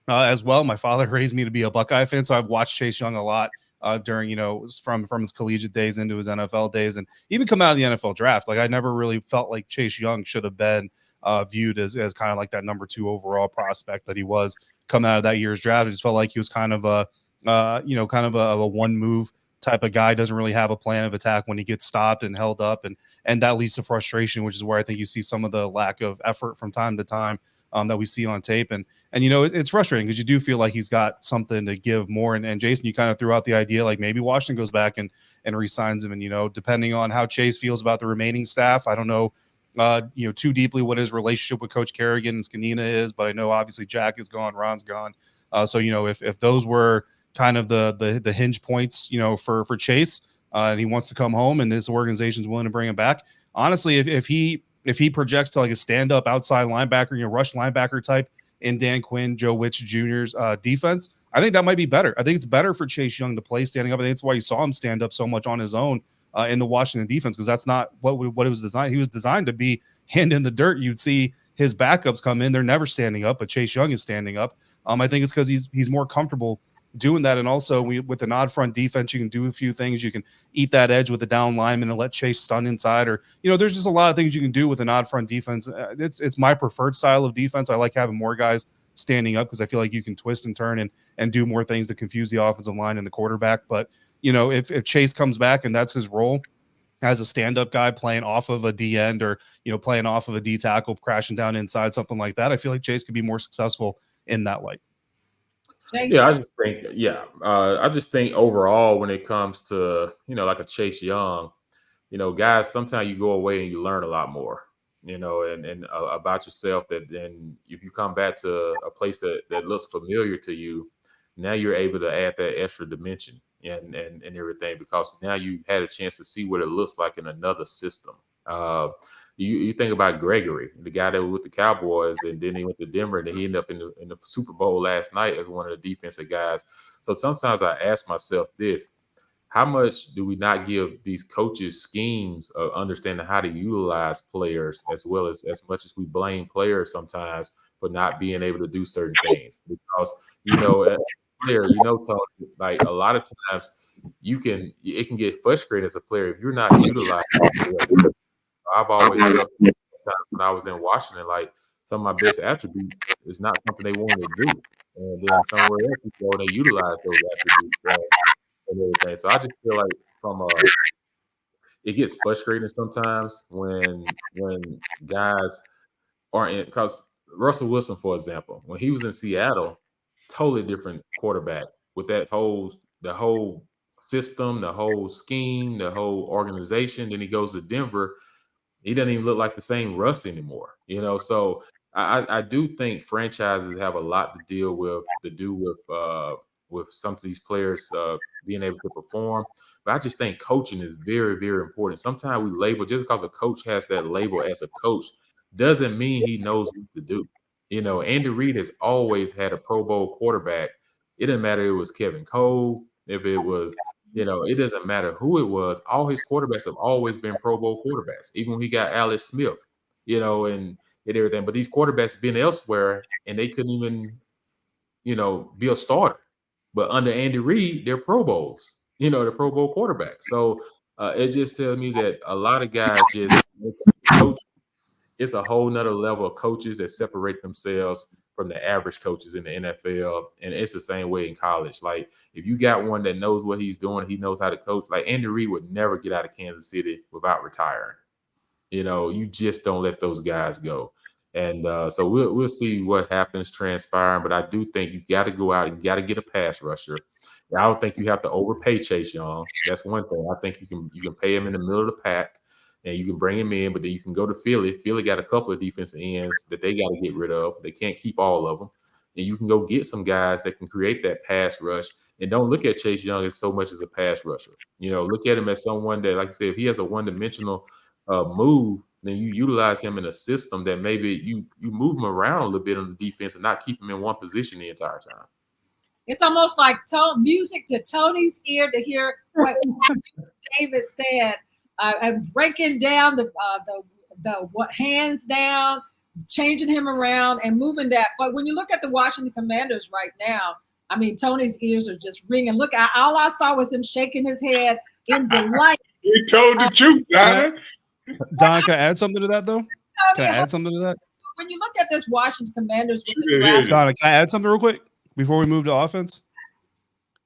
as well. My father raised me to be a Buckeye fan, so I've watched Chase Young a lot during, from his collegiate days into his NFL days, and even come out of the NFL draft. Like, I never really felt like Chase Young should have been viewed as kind of like that number 2 overall prospect that he was coming out of that year's draft. I just felt like he was kind of a one move type of guy, doesn't really have a plan of attack when he gets stopped and held up, and that leads to frustration, which is where I think you see some of the lack of effort from time to time that we see on tape. And it's frustrating because you do feel like he's got something to give more. And Jason, you kind of threw out the idea like maybe Washington goes back and re-signs him. And depending on how Chase feels about the remaining staff, I don't know too deeply what his relationship with Coach Kerrigan and Scanina is, but I know obviously Jack is gone, Ron's gone. So if those were kind of the hinge points, for Chase, and he wants to come home and this organization's willing to bring him back. Honestly, if he if he projects to like a stand-up outside linebacker, rush linebacker type in Dan Quinn, Joe Witch Jr.'s defense, I think that might be better. I think it's better for Chase Young to play standing up. I think that's why you saw him stand up so much on his own in the Washington defense, because that's not what it was designed. He was designed to be hand in the dirt. You'd see his backups come in; they're never standing up, but Chase Young is standing up. I think it's because he's more comfortable doing that, and also with an odd front defense, you can do a few things. You can eat that edge with a down lineman and let Chase stun inside, or there's just a lot of things you can do with an odd front defense. It's my preferred style of defense. I like having more guys standing up because I feel like you can twist and turn and do more things to confuse the offensive line and the quarterback. But if Chase comes back and that's his role as a stand-up guy playing off of a D end or playing off of a D tackle, crashing down inside, something like that, I feel like Chase could be more successful in that light. Yeah, I just think overall when it comes to like a Chase Young, guys, sometimes you go away and you learn a lot more. And about yourself, that then if you come back to a place that looks familiar to you, now you're able to add that extra dimension and everything, because now you had a chance to see what it looks like in another system. You think about Gregory, the guy that was with the Cowboys, and then he went to Denver, and he ended up in the Super Bowl last night as one of the defensive guys. So sometimes I ask myself this: how much do we not give these coaches schemes of understanding how to utilize players, as well as much as we blame players sometimes for not being able to do certain things? Because, as a player, Tony, like a lot of times it can get frustrating as a player if you're not utilizing. I've always felt when I was in Washington, like some of my best attributes is not something they wanted to do. And then somewhere else, they utilize those attributes. And everything. So I just feel like it gets frustrating sometimes when guys aren't in, because Russell Wilson, for example, when he was in Seattle, totally different quarterback with the whole system, the whole scheme, the whole organization. Then he goes to Denver. He doesn't even look like the same Russ anymore, So I do think franchises have a lot to do with some of these players being able to perform. But I just think coaching is very, very important. Sometimes we label, just because a coach has that label as a coach doesn't mean he knows what to do. Andy Reid has always had a Pro Bowl quarterback. It didn't matter if it was Kevin Cole, if it was, it doesn't matter who it was. All his quarterbacks have always been Pro Bowl quarterbacks, even when he got Alex Smith, and everything. But these quarterbacks been elsewhere and they couldn't even, be a starter. But under Andy Reid, they're Pro Bowls, they're Pro Bowl quarterbacks. So it just tells me that a lot of guys just coach. It's a whole nother level of coaches that separate themselves from the average coaches in the NFL. And it's the same way in college. Like, if you got one that knows what he's doing, he knows how to coach. Like, Andy Reid would never get out of Kansas City without retiring. You just don't let those guys go. And so we'll see what happens transpiring. But I do think you got to go out and got to get a pass rusher. I don't think you have to overpay Chase Young. That's one thing. I think you can pay him in the middle of the pack, and you can bring him in. But then you can go to Philly. Philly got a couple of defensive ends that they got to get rid of. They can't keep all of them. And you can go get some guys that can create that pass rush. And don't look at Chase Young as so much as a pass rusher. Look at him as someone that, like I said, if he has a one-dimensional move, then you utilize him in a system that maybe you move him around a little bit on the defense and not keep him in one position the entire time. It's almost like music to Tony's ear to hear what David said, breaking down the hands down, changing him around and moving that. But when you look at the Washington Commanders right now, I mean, Tony's ears are just ringing. Look, all I saw was him shaking his head in delight. He told the truth, Donna. Don, can I add something to that, though? Can I add something to that? When you look at this Washington Commanders with the draft, Donna, can I add something real quick before we move to offense?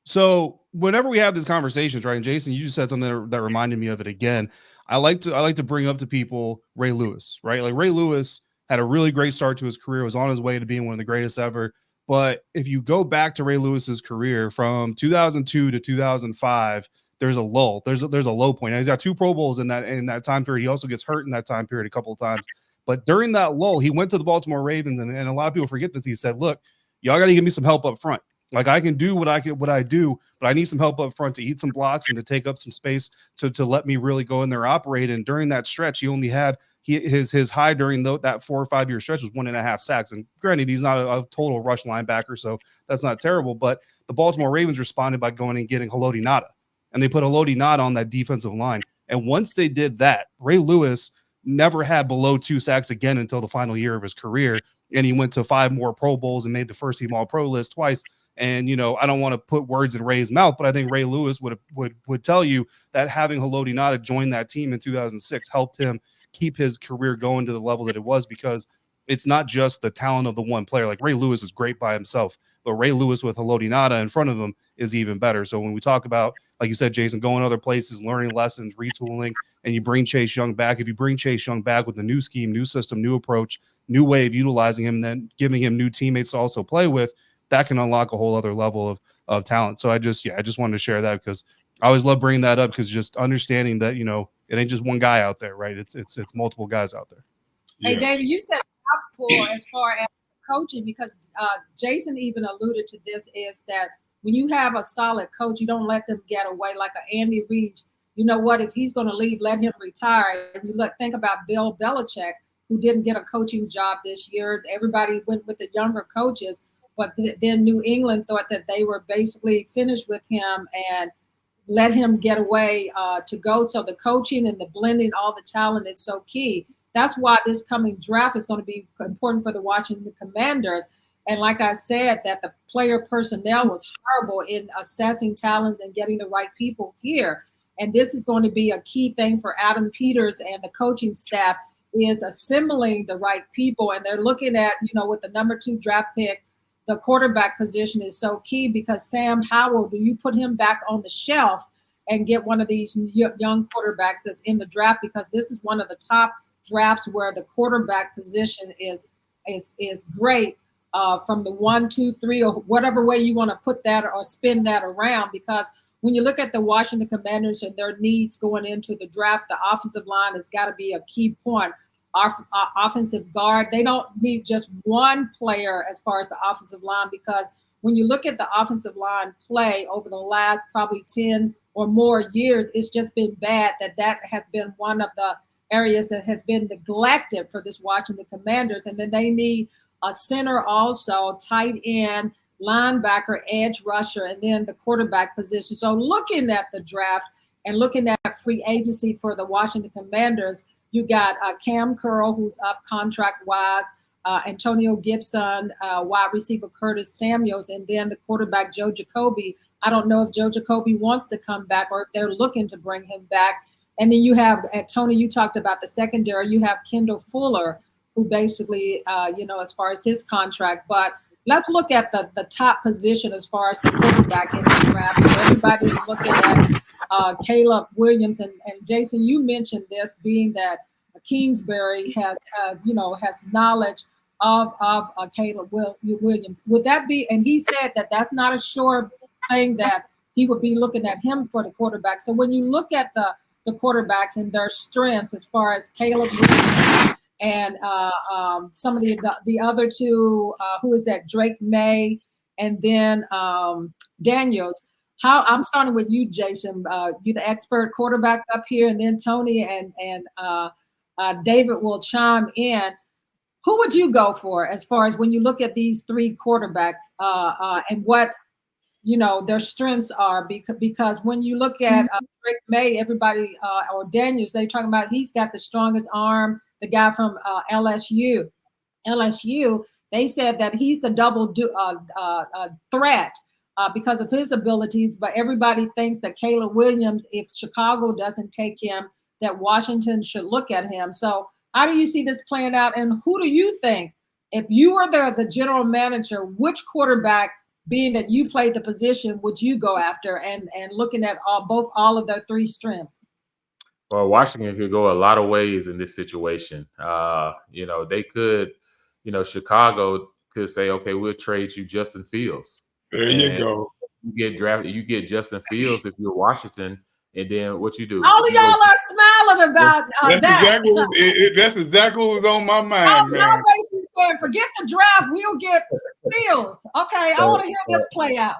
So whenever we have these conversations, right, and Jason, you just said something that reminded me of it again. I like to bring up to people Ray Lewis, right? Like, Ray Lewis had a really great start to his career, was on his way to being one of the greatest ever. But if you go back to Ray Lewis's career from 2002 to 2005, there's a lull. There's a low point. Now, he's got 2 Pro Bowls in that time period. He also gets hurt in that time period a couple of times. But during that lull, he went to the Baltimore Ravens, and a lot of people forget this. He said, "Look, y'all got to give me some help up front. Like, I can do what I do, but I need some help up front to eat some blocks and to take up some space to let me really go in there operate." And during that stretch, he only had his high during that 4 or 5 year stretch was 1.5 sacks. And granted, he's not a total rush linebacker, so that's not terrible. But the Baltimore Ravens responded by going and getting Haloti Ngata, and they put Haloti Ngata on that defensive line. And once they did that, Ray Lewis never had below 2 sacks again until the final year of his career. And he went to 5 more Pro Bowls and made the first team All-Pro list twice. And, I don't want to put words in Ray's mouth, but I think Ray Lewis would tell you that having Haloti Ngata join that team in 2006 helped him keep his career going to the level that it was, because it's not just the talent of the one player. Like, Ray Lewis is great by himself, but Ray Lewis with Haloti Ngata in front of him is even better. So when we talk about, like you said, Jason, going other places, learning lessons, retooling, and you bring Chase Young back, if you bring Chase Young back with a new scheme, new system, new approach, new way of utilizing him, and then giving him new teammates to also play with, that can unlock a whole other level of talent. So I just wanted to share that, because I always love bringing that up, because just understanding that, it ain't just one guy out there, right? It's multiple guys out there. Hey, David, you said for as far as coaching, because Jason even alluded to this, is that when you have a solid coach, you don't let them get away like an Andy Reid. You know what? If he's going to leave, let him retire. And you think about Bill Belichick, who didn't get a coaching job this year. Everybody went with the younger coaches, but then New England thought that they were basically finished with him and let him get away to go. So the coaching and the blending, all the talent is so key. That's why this coming draft is going to be important for the Washington Commanders. And like I said, that the player personnel was horrible in assessing talent and getting the right people here. And this is going to be a key thing for Adam Peters and the coaching staff, is assembling the right people. And they're looking at, with the number 2 draft pick, the quarterback position is so key, because Sam Howell, do you put him back on the shelf and get one of these young quarterbacks that's in the draft? Because this is one of the top drafts where the quarterback position is great from the 1, 2, 3, or whatever way you want to put that or spin that around. Because when you look at the Washington Commanders and their needs going into the draft, the offensive line has got to be a key point. Our offensive guard, they don't need just one player as far as the offensive line, because when you look at the offensive line play over the last probably 10 or more years, it's just been bad. That has been one of the areas that has been neglected for this Washington Commanders. And then they need a center also, tight end, linebacker, edge rusher, and then the quarterback position. So looking at the draft and looking at free agency for the Washington Commanders, you got Cam Curl, who's up contract-wise, Antonio Gibson, wide receiver Curtis Samuels, and then the quarterback Joe Jacoby. I don't know if Joe Jacoby wants to come back or if they're looking to bring him back. And then you have, Tony, you talked about the secondary. You have Kendall Fuller, who basically, as far as his contract. But let's look at the top position as far as the quarterback in the draft. Everybody's looking at Caleb Williams, and Jason, you mentioned this, being that Kingsbury has knowledge of Caleb Williams. Would that be? And he said that that's not a sure thing that he would be looking at him for the quarterback. So when you look at the quarterbacks and their strengths, as far as Caleb Williams and some of the other two, who is that? Drake May, and then Daniels. I'm starting with you, Jason. You're the expert quarterback up here, and then Tony and David will chime in. Who would you go for as far as when you look at these 3 quarterbacks and what their strengths are? Because when you look at Drake May, everybody or Daniels, they're talking about he's got the strongest arm. The guy from LSU, they said that he's the double threat. Because of his abilities, but everybody thinks that Caleb Williams, if Chicago doesn't take him, that Washington should look at him. So how do you see this playing out? And who do you think, if you were the general manager, which quarterback, being that you played the position, would you go after, and looking at all of their 3 strengths? Well, Washington could go a lot of ways in this situation. They could, Chicago could say, okay, we'll trade you Justin Fields. There you go. You get drafted. You get Justin Fields if you're Washington, and then what you do? All of y'all are smiling about that. That's exactly what was on my mind, man. Y'all basically saying, forget the draft. We'll get Fields. Okay, I want to hear this play out.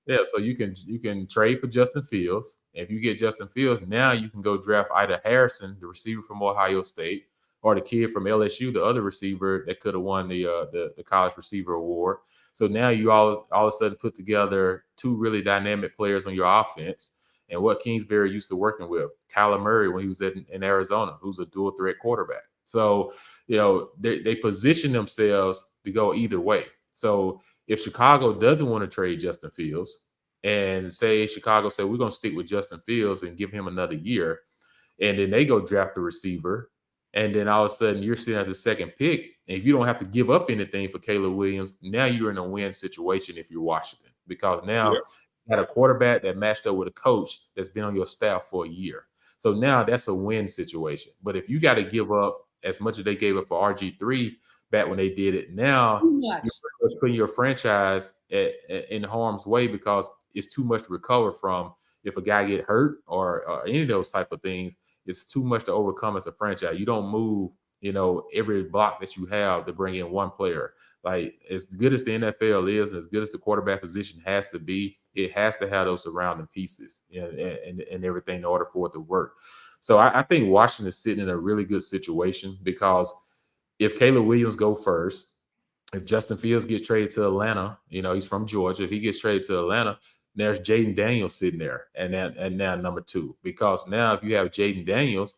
Yeah, so you can trade for Justin Fields. If you get Justin Fields, now you can go draft either Harrison, the receiver from Ohio State, or the kid from LSU, the other receiver that could have won the college receiver award. So now you all of a sudden put together two really dynamic players on your offense. And what Kingsbury used to working with, Kyler Murray when he was in Arizona, who's a dual threat quarterback. So, they position themselves to go either way. So if Chicago doesn't want to trade Justin Fields and say Chicago said, we're going to stick with Justin Fields and give him another year, and then they go draft a receiver, and then all of a sudden you're sitting at the second pick, and if you don't have to give up anything for Caleb Williams, now you're in a win situation if you're Washington, because now you got a quarterback that matched up with a coach that's been on your staff for a year. So now that's a win situation. But if you got to give up as much as they gave up for RG3 back when they did it, now you're putting your franchise in harm's way because it's too much to recover from. If a guy get hurt or any of those type of things, it's too much to overcome as a franchise. You don't move, every block that you have to bring in one player. Like, as good as the NFL is, as good as the quarterback position has to be, it has to have those surrounding pieces and everything in order for it to work. So I think Washington is sitting in a really good situation, because if Caleb Williams go first, if Justin Fields gets traded to Atlanta, he's from Georgia. If he gets traded to Atlanta, there's Jaden Daniels sitting there, and now number two. Because now if you have Jaden Daniels,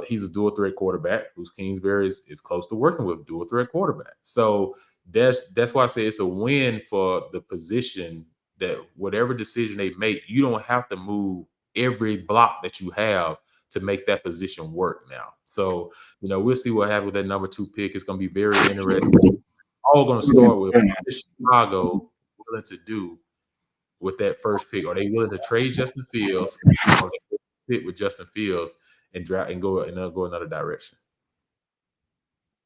he's a dual threat quarterback who's Kingsbury is close to working with, dual threat quarterback. So that's why I say it's a win for the position, that whatever decision they make, you don't have to move every block that you have to make that position work now. So, we'll see what happens with that number 2 pick. It's going to be very interesting. All going to start with what is Chicago willing to do with that first pick. Are they willing to trade Justin Fields, or they sit with Justin Fields and draft and go another direction?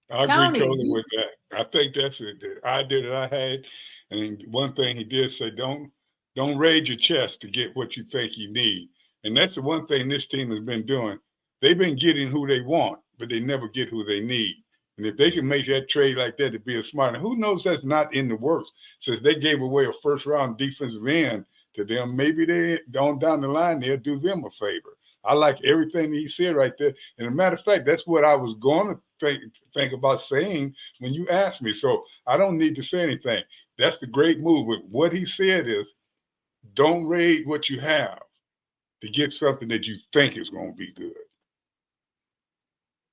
I agree totally with that. I think that's the idea that I had. And one thing he did say, don't raise your chest to get what you think you need. And that's the one thing this team has been doing. They've been getting who they want, but they never get who they need. And if they can make that trade like that to be a smart, and who knows that's not in the works, since they gave away a first-round defensive end to them, maybe they down the line, they'll do them a favor. I like everything he said right there. And as a matter of fact, that's what I was going to think about saying when you asked me. So I don't need to say anything. That's the great move. With what he said is, don't raid what you have to get something that you think is going to be good.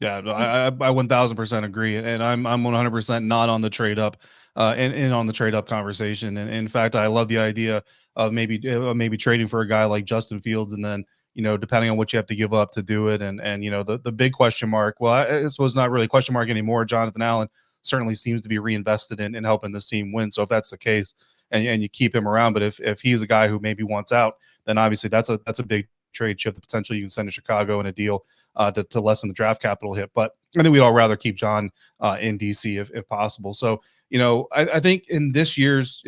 Yeah, I 1000% agree, and I'm 100% not on the trade up, and on the trade up conversation. And in fact, I love the idea of maybe trading for a guy like Justin Fields, and then depending on what you have to give up to do it, and the big question mark. Well, I suppose not really a question mark anymore. Jonathan Allen certainly seems to be reinvested in helping this team win. So if that's the case, and you keep him around, but if he's a guy who maybe wants out, then obviously that's a big trade chip that potentially you can send to Chicago in a deal to lessen the draft capital hit. But I think we'd all rather keep John in DC if possible. So I think in this year's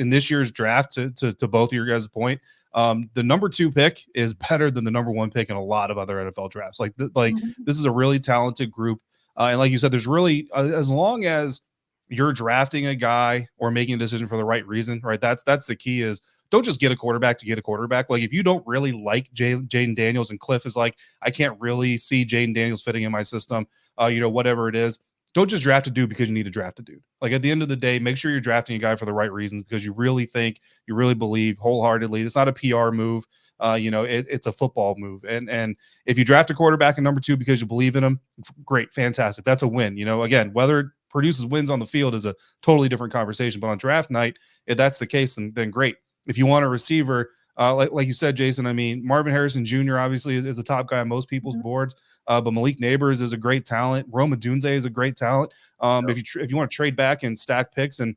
draft, to both of your guys' point, the number 2 pick is better than the number 1 pick in a lot of other NFL drafts. This is a really talented group, and like you said, there's really as long as you're drafting a guy or making a decision for the right reason, right? That's the key. Is don't just get a quarterback to get a quarterback. Like, if you don't really like Jaden Daniels, and Cliff is like, I can't really see Jaden Daniels fitting in my system, whatever it is, don't just draft a dude because you need to draft a dude. Like, at the end of the day, make sure you're drafting a guy for the right reasons, because you really believe wholeheartedly. It's not a PR move. It's a football move. And if you draft a quarterback in number 2 because you believe in him, great, fantastic. That's a win. Again, whether it produces wins on the field is a totally different conversation. But on draft night, if that's the case, then great. If you want a receiver, like you said, Jason, I mean, Marvin Harrison Jr. obviously is a top guy on most people's boards, but Malik Neighbors is a great talent. Rome Odunze is a great talent. If you want to trade back and stack picks, and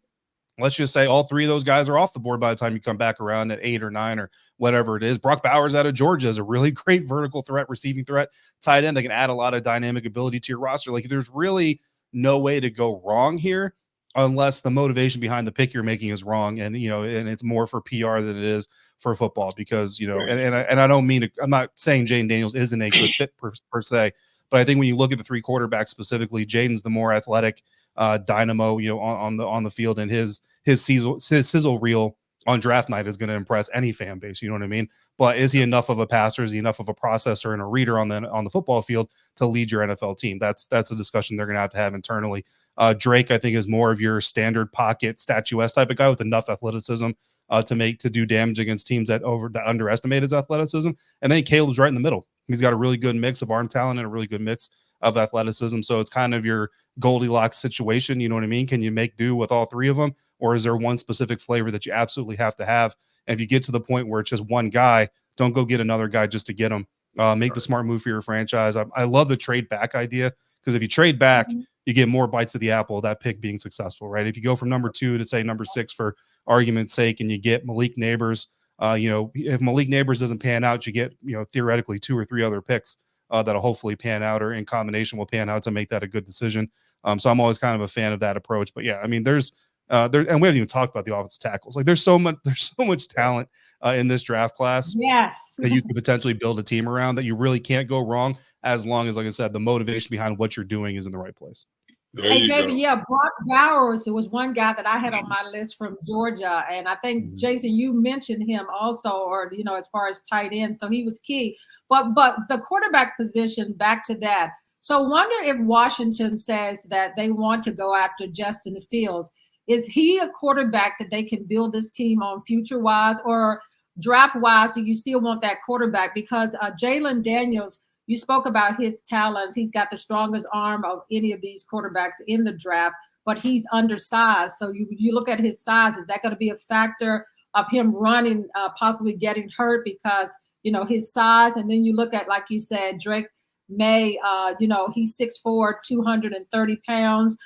let's just say all 3 of those guys are off the board by the time you come back around at 8 or 9 or whatever it is. Brock Bowers out of Georgia is a really great vertical threat, receiving threat, tight end. They can add a lot of dynamic ability to your roster. Like, there's really no way to go wrong here, unless the motivation behind the pick you're making is wrong, and and it's more for PR than it is for football. Because and I don't mean to, I'm not saying Jaden Daniels isn't a good fit per se, but I think when you look at the 3 quarterbacks specifically, Jaden's the more athletic dynamo, on the field, and his sizzle reel on draft night is going to impress any fan base. You know what I mean? But is he enough of a passer? Is he enough of a processor and a reader on the football field to lead your NFL team? That's a discussion they're going to have internally. Drake, I think, is more of your standard pocket statuesque type of guy with enough athleticism to do damage against teams that underestimate his athleticism. And then Caleb's right in the middle. He's got a really good mix of arm talent and a really good mix of athleticism. So it's kind of your Goldilocks situation. You know what I mean? Can you make do with all three of them? Or is there one specific flavor that you absolutely have to have? And if you get to the point where it's just one guy, don't go get another guy just to get him. Make the smart move for your franchise. I love the trade back idea, because if you trade back, you get more bites of the apple of that pick being successful, right? If you go from number 2 to say number 6 for argument's sake, and you get Malik Neighbors, if Malik Neighbors doesn't pan out, you get, theoretically 2 or 3 other picks that'll hopefully pan out, or in combination will pan out to make that a good decision. So I'm always kind of a fan of that approach. But yeah, I mean, there's and we haven't even talked about the offensive tackles. Like there's so much talent in this draft class. Yes. That you could potentially build a team around, that you really can't go wrong, as long as, like I said, the motivation behind what you're doing is in the right place. Hey, David, Brock Bowers, it was one guy that I had on my list from Georgia. And I think, Jason, you mentioned him also, or, as far as tight end. So he was key. But the quarterback position, back to that. So wonder if Washington says that they want to go after Justin Fields. Is he a quarterback that they can build this team on future-wise, or draft-wise? Do you still want that quarterback? Because Jalen Daniels, you spoke about his talents. He's got the strongest arm of any of these quarterbacks in the draft, but he's undersized. So you look at his size. Is that going to be a factor of him running, possibly getting hurt because, his size? And then you look at, like you said, Drake May, he's 6'4", 230 pounds.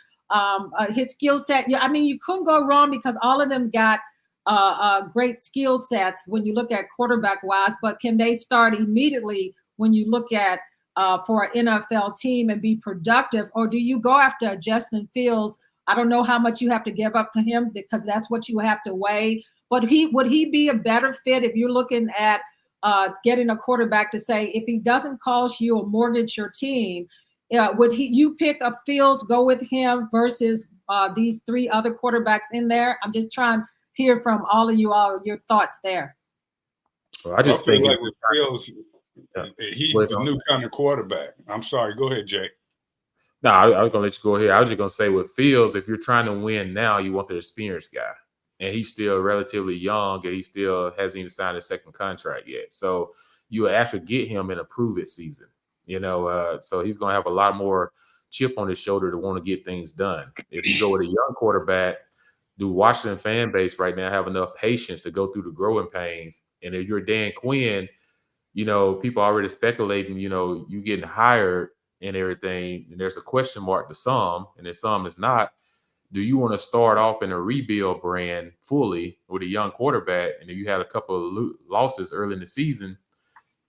His skill set, you couldn't go wrong, because all of them got great skill sets when you look at quarterback-wise. But can they start immediately when you look at for an NFL team and be productive? Or do you go after Justin Fields? I don't know how much you have to give up to him, because that's what you have to weigh. But would he be a better fit if you're looking at getting a quarterback to say, if he doesn't cost you or mortgage your team, would you pick a Fields, go with him versus these 3 other quarterbacks in there? I'm just trying to hear from all of you, all your thoughts there. Well, I just think like with Fields, he's the new kind of quarterback. I'm sorry. Go ahead, Jay. No, I was going to let you go ahead. I was just going to say, with Fields, if you're trying to win now, you want the experienced guy. And he's still relatively young, and he still hasn't even signed his second contract yet. So you actually get him in a prove-it season. So he's going to have a lot more chip on his shoulder to want to get things done. If you go with a young quarterback, do Washington fan base right now have enough patience to go through the growing pains? And if you're Dan Quinn, people are already speculating, you getting hired and everything, and there's a question mark to some, and then some is not. Do you want to start off in a rebuild brand fully with a young quarterback, and if you had a couple of losses early in the season,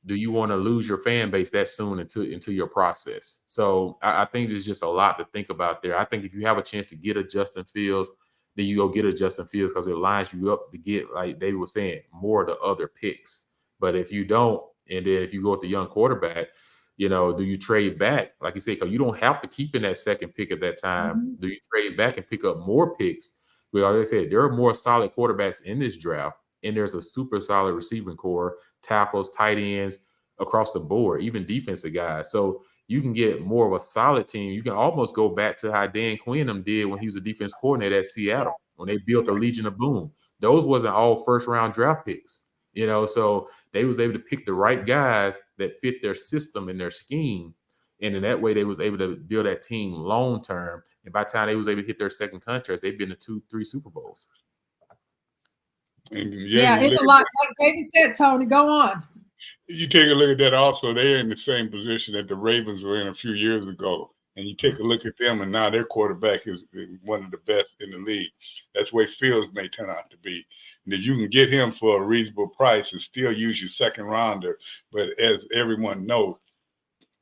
do you want to lose your fan base that soon into your process? So I think there's just a lot to think about there. I think if you have a chance to get a Justin Fields, then you go get a Justin Fields, because it lines you up to get, like David was saying, more of the other picks. But if you don't, and then if you go with the young quarterback, do you trade back? Like you said, because you don't have to keep in that second pick at that time. Mm-hmm. Do you trade back and pick up more picks? Well, like I said, there are more solid quarterbacks in this draft, and there's a super solid receiving core, tackles, tight ends across the board, even defensive guys. So you can get more of a solid team. You can almost go back to how Dan Quinn did when he was a defense coordinator at Seattle, when they built the Legion of Boom. Those wasn't all first-round draft picks, so they was able to pick the right guys that fit their system and their scheme. And in that way, they was able to build that team long-term. And by the time they was able to hit their second contract, they've been to 2-3 Super Bowls. And it's a lot. Like David said, Tony, go on. You take a look at that also, they're in the same position that the Ravens were in a few years ago. And you take a look at them, and now their quarterback is one of the best in the league. That's where Fields may turn out to be. And if you can get him for a reasonable price and still use your second rounder, but as everyone knows,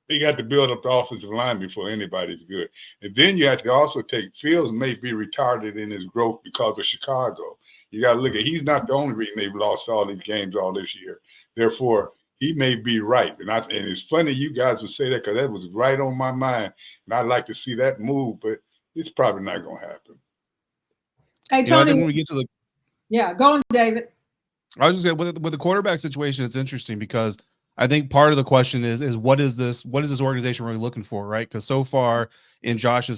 you got to build up the offensive line before anybody's good. And then you have to also take, Fields may be retarded in his growth because of Chicago. You got to look at, he's not the only reason they've lost all these games all this year. Therefore, he may be right. And it's funny you guys would say that, because that was right on my mind. And I'd like to see that move, but it's probably not going to happen. Hey, Tony. I think when we get to the Yeah, go on, David. I was just with the quarterback situation. It's interesting because I think part of the question is what is this organization really looking for, right? Because so far in Josh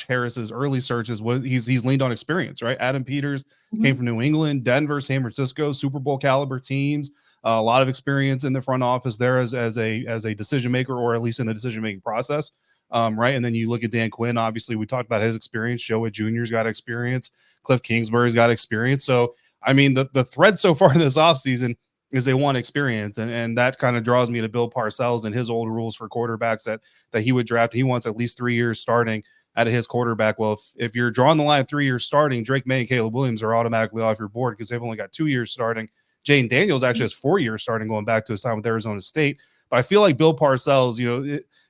Harris's early searches, he's leaned on experience, right? Adam Peters came from New England, Denver, San Francisco, Super Bowl caliber teams, a lot of experience in the front office there as a decision maker, or at least in the decision making process. Right. And then you look at Dan Quinn. Obviously, we talked about his experience. Showa Jr.'s got experience. Cliff Kingsbury's got experience. So I mean, the thread so far this offseason is they want experience. And that kind of draws me to Bill Parcells and his old rules for quarterbacks that he would draft. He wants at least 3 years starting out of his quarterback. Well, if you're drawing the line of 3 years starting, Drake May and Caleb Williams are automatically off your board because they've only got 2 years starting. Jane Daniels actually has 4 years starting going back to his time with Arizona State. But I feel like Bill Parcells,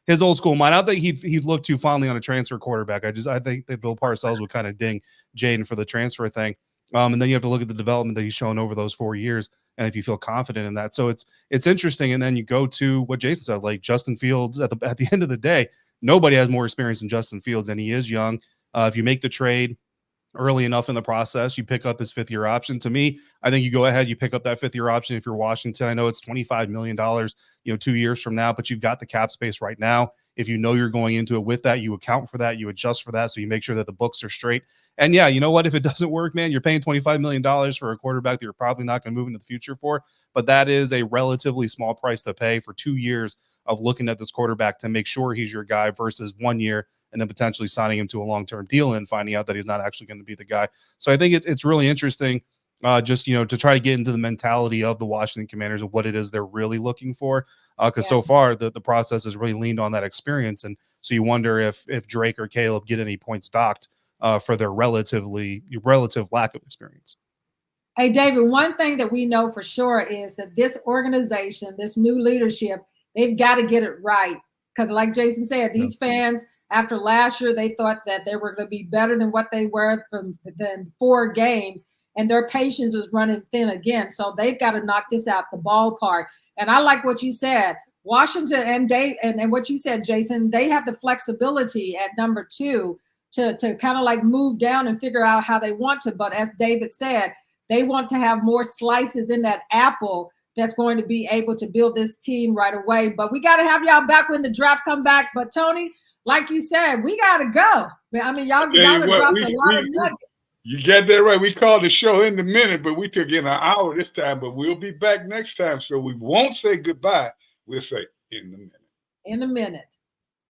his old school mind, I don't think he'd look too fondly on a transfer quarterback. I think that Bill Parcells would kind of ding Jaden for the transfer thing. And then you have to look at the development that he's shown over those 4 years, and if you feel confident in that. So it's interesting. And then you go to what Jason said, like Justin Fields. At the end of the day, nobody has more experience than Justin Fields, and he is young. If you make the trade early enough in the process, you pick up his 5th-year option. To me, I think you go ahead, you pick up that 5th-year option if you're Washington. I know it's $25 million, 2 years from now, but you've got the cap space right now. If you know you're going into it with that, you account for that, you adjust for that, so you make sure that the books are straight. And yeah, you know what? If it doesn't work, man, you're paying $25 million for a quarterback that you're probably not going to move into the future for. But that is a relatively small price to pay for 2 years of looking at this quarterback to make sure he's your guy versus 1 year and then potentially signing him to a long-term deal and finding out that he's not actually going to be the guy. So I think it's really interesting. To try to get into the mentality of the Washington Commanders and what it is they're really looking for. Because so far the process has really leaned on that experience. And so you wonder if Drake or Caleb get any points docked for their relative lack of experience. Hey, David, one thing that we know for sure is that this organization, this new leadership, they've got to get it right. Because like Jason said, these fans, after last year, they thought that they were going to be better than what they were than 4 games. And their patience was running thin again. So they've got to knock this out the ballpark. And I like what you said. Washington and Dave and what you said, Jason, they have the flexibility at number 2 to kind of like move down and figure out how they want to. But as David said, they want to have more slices in that apple that's going to be able to build this team right away. But we got to have y'all back when the draft come back. But Tony, like you said, we got to go. I mean, y'all dropped a lot of nuggets. You got that right. We called the show in a minute, but we took in an hour this time. But we'll be back next time. So we won't say goodbye. We'll say in a minute. In a minute.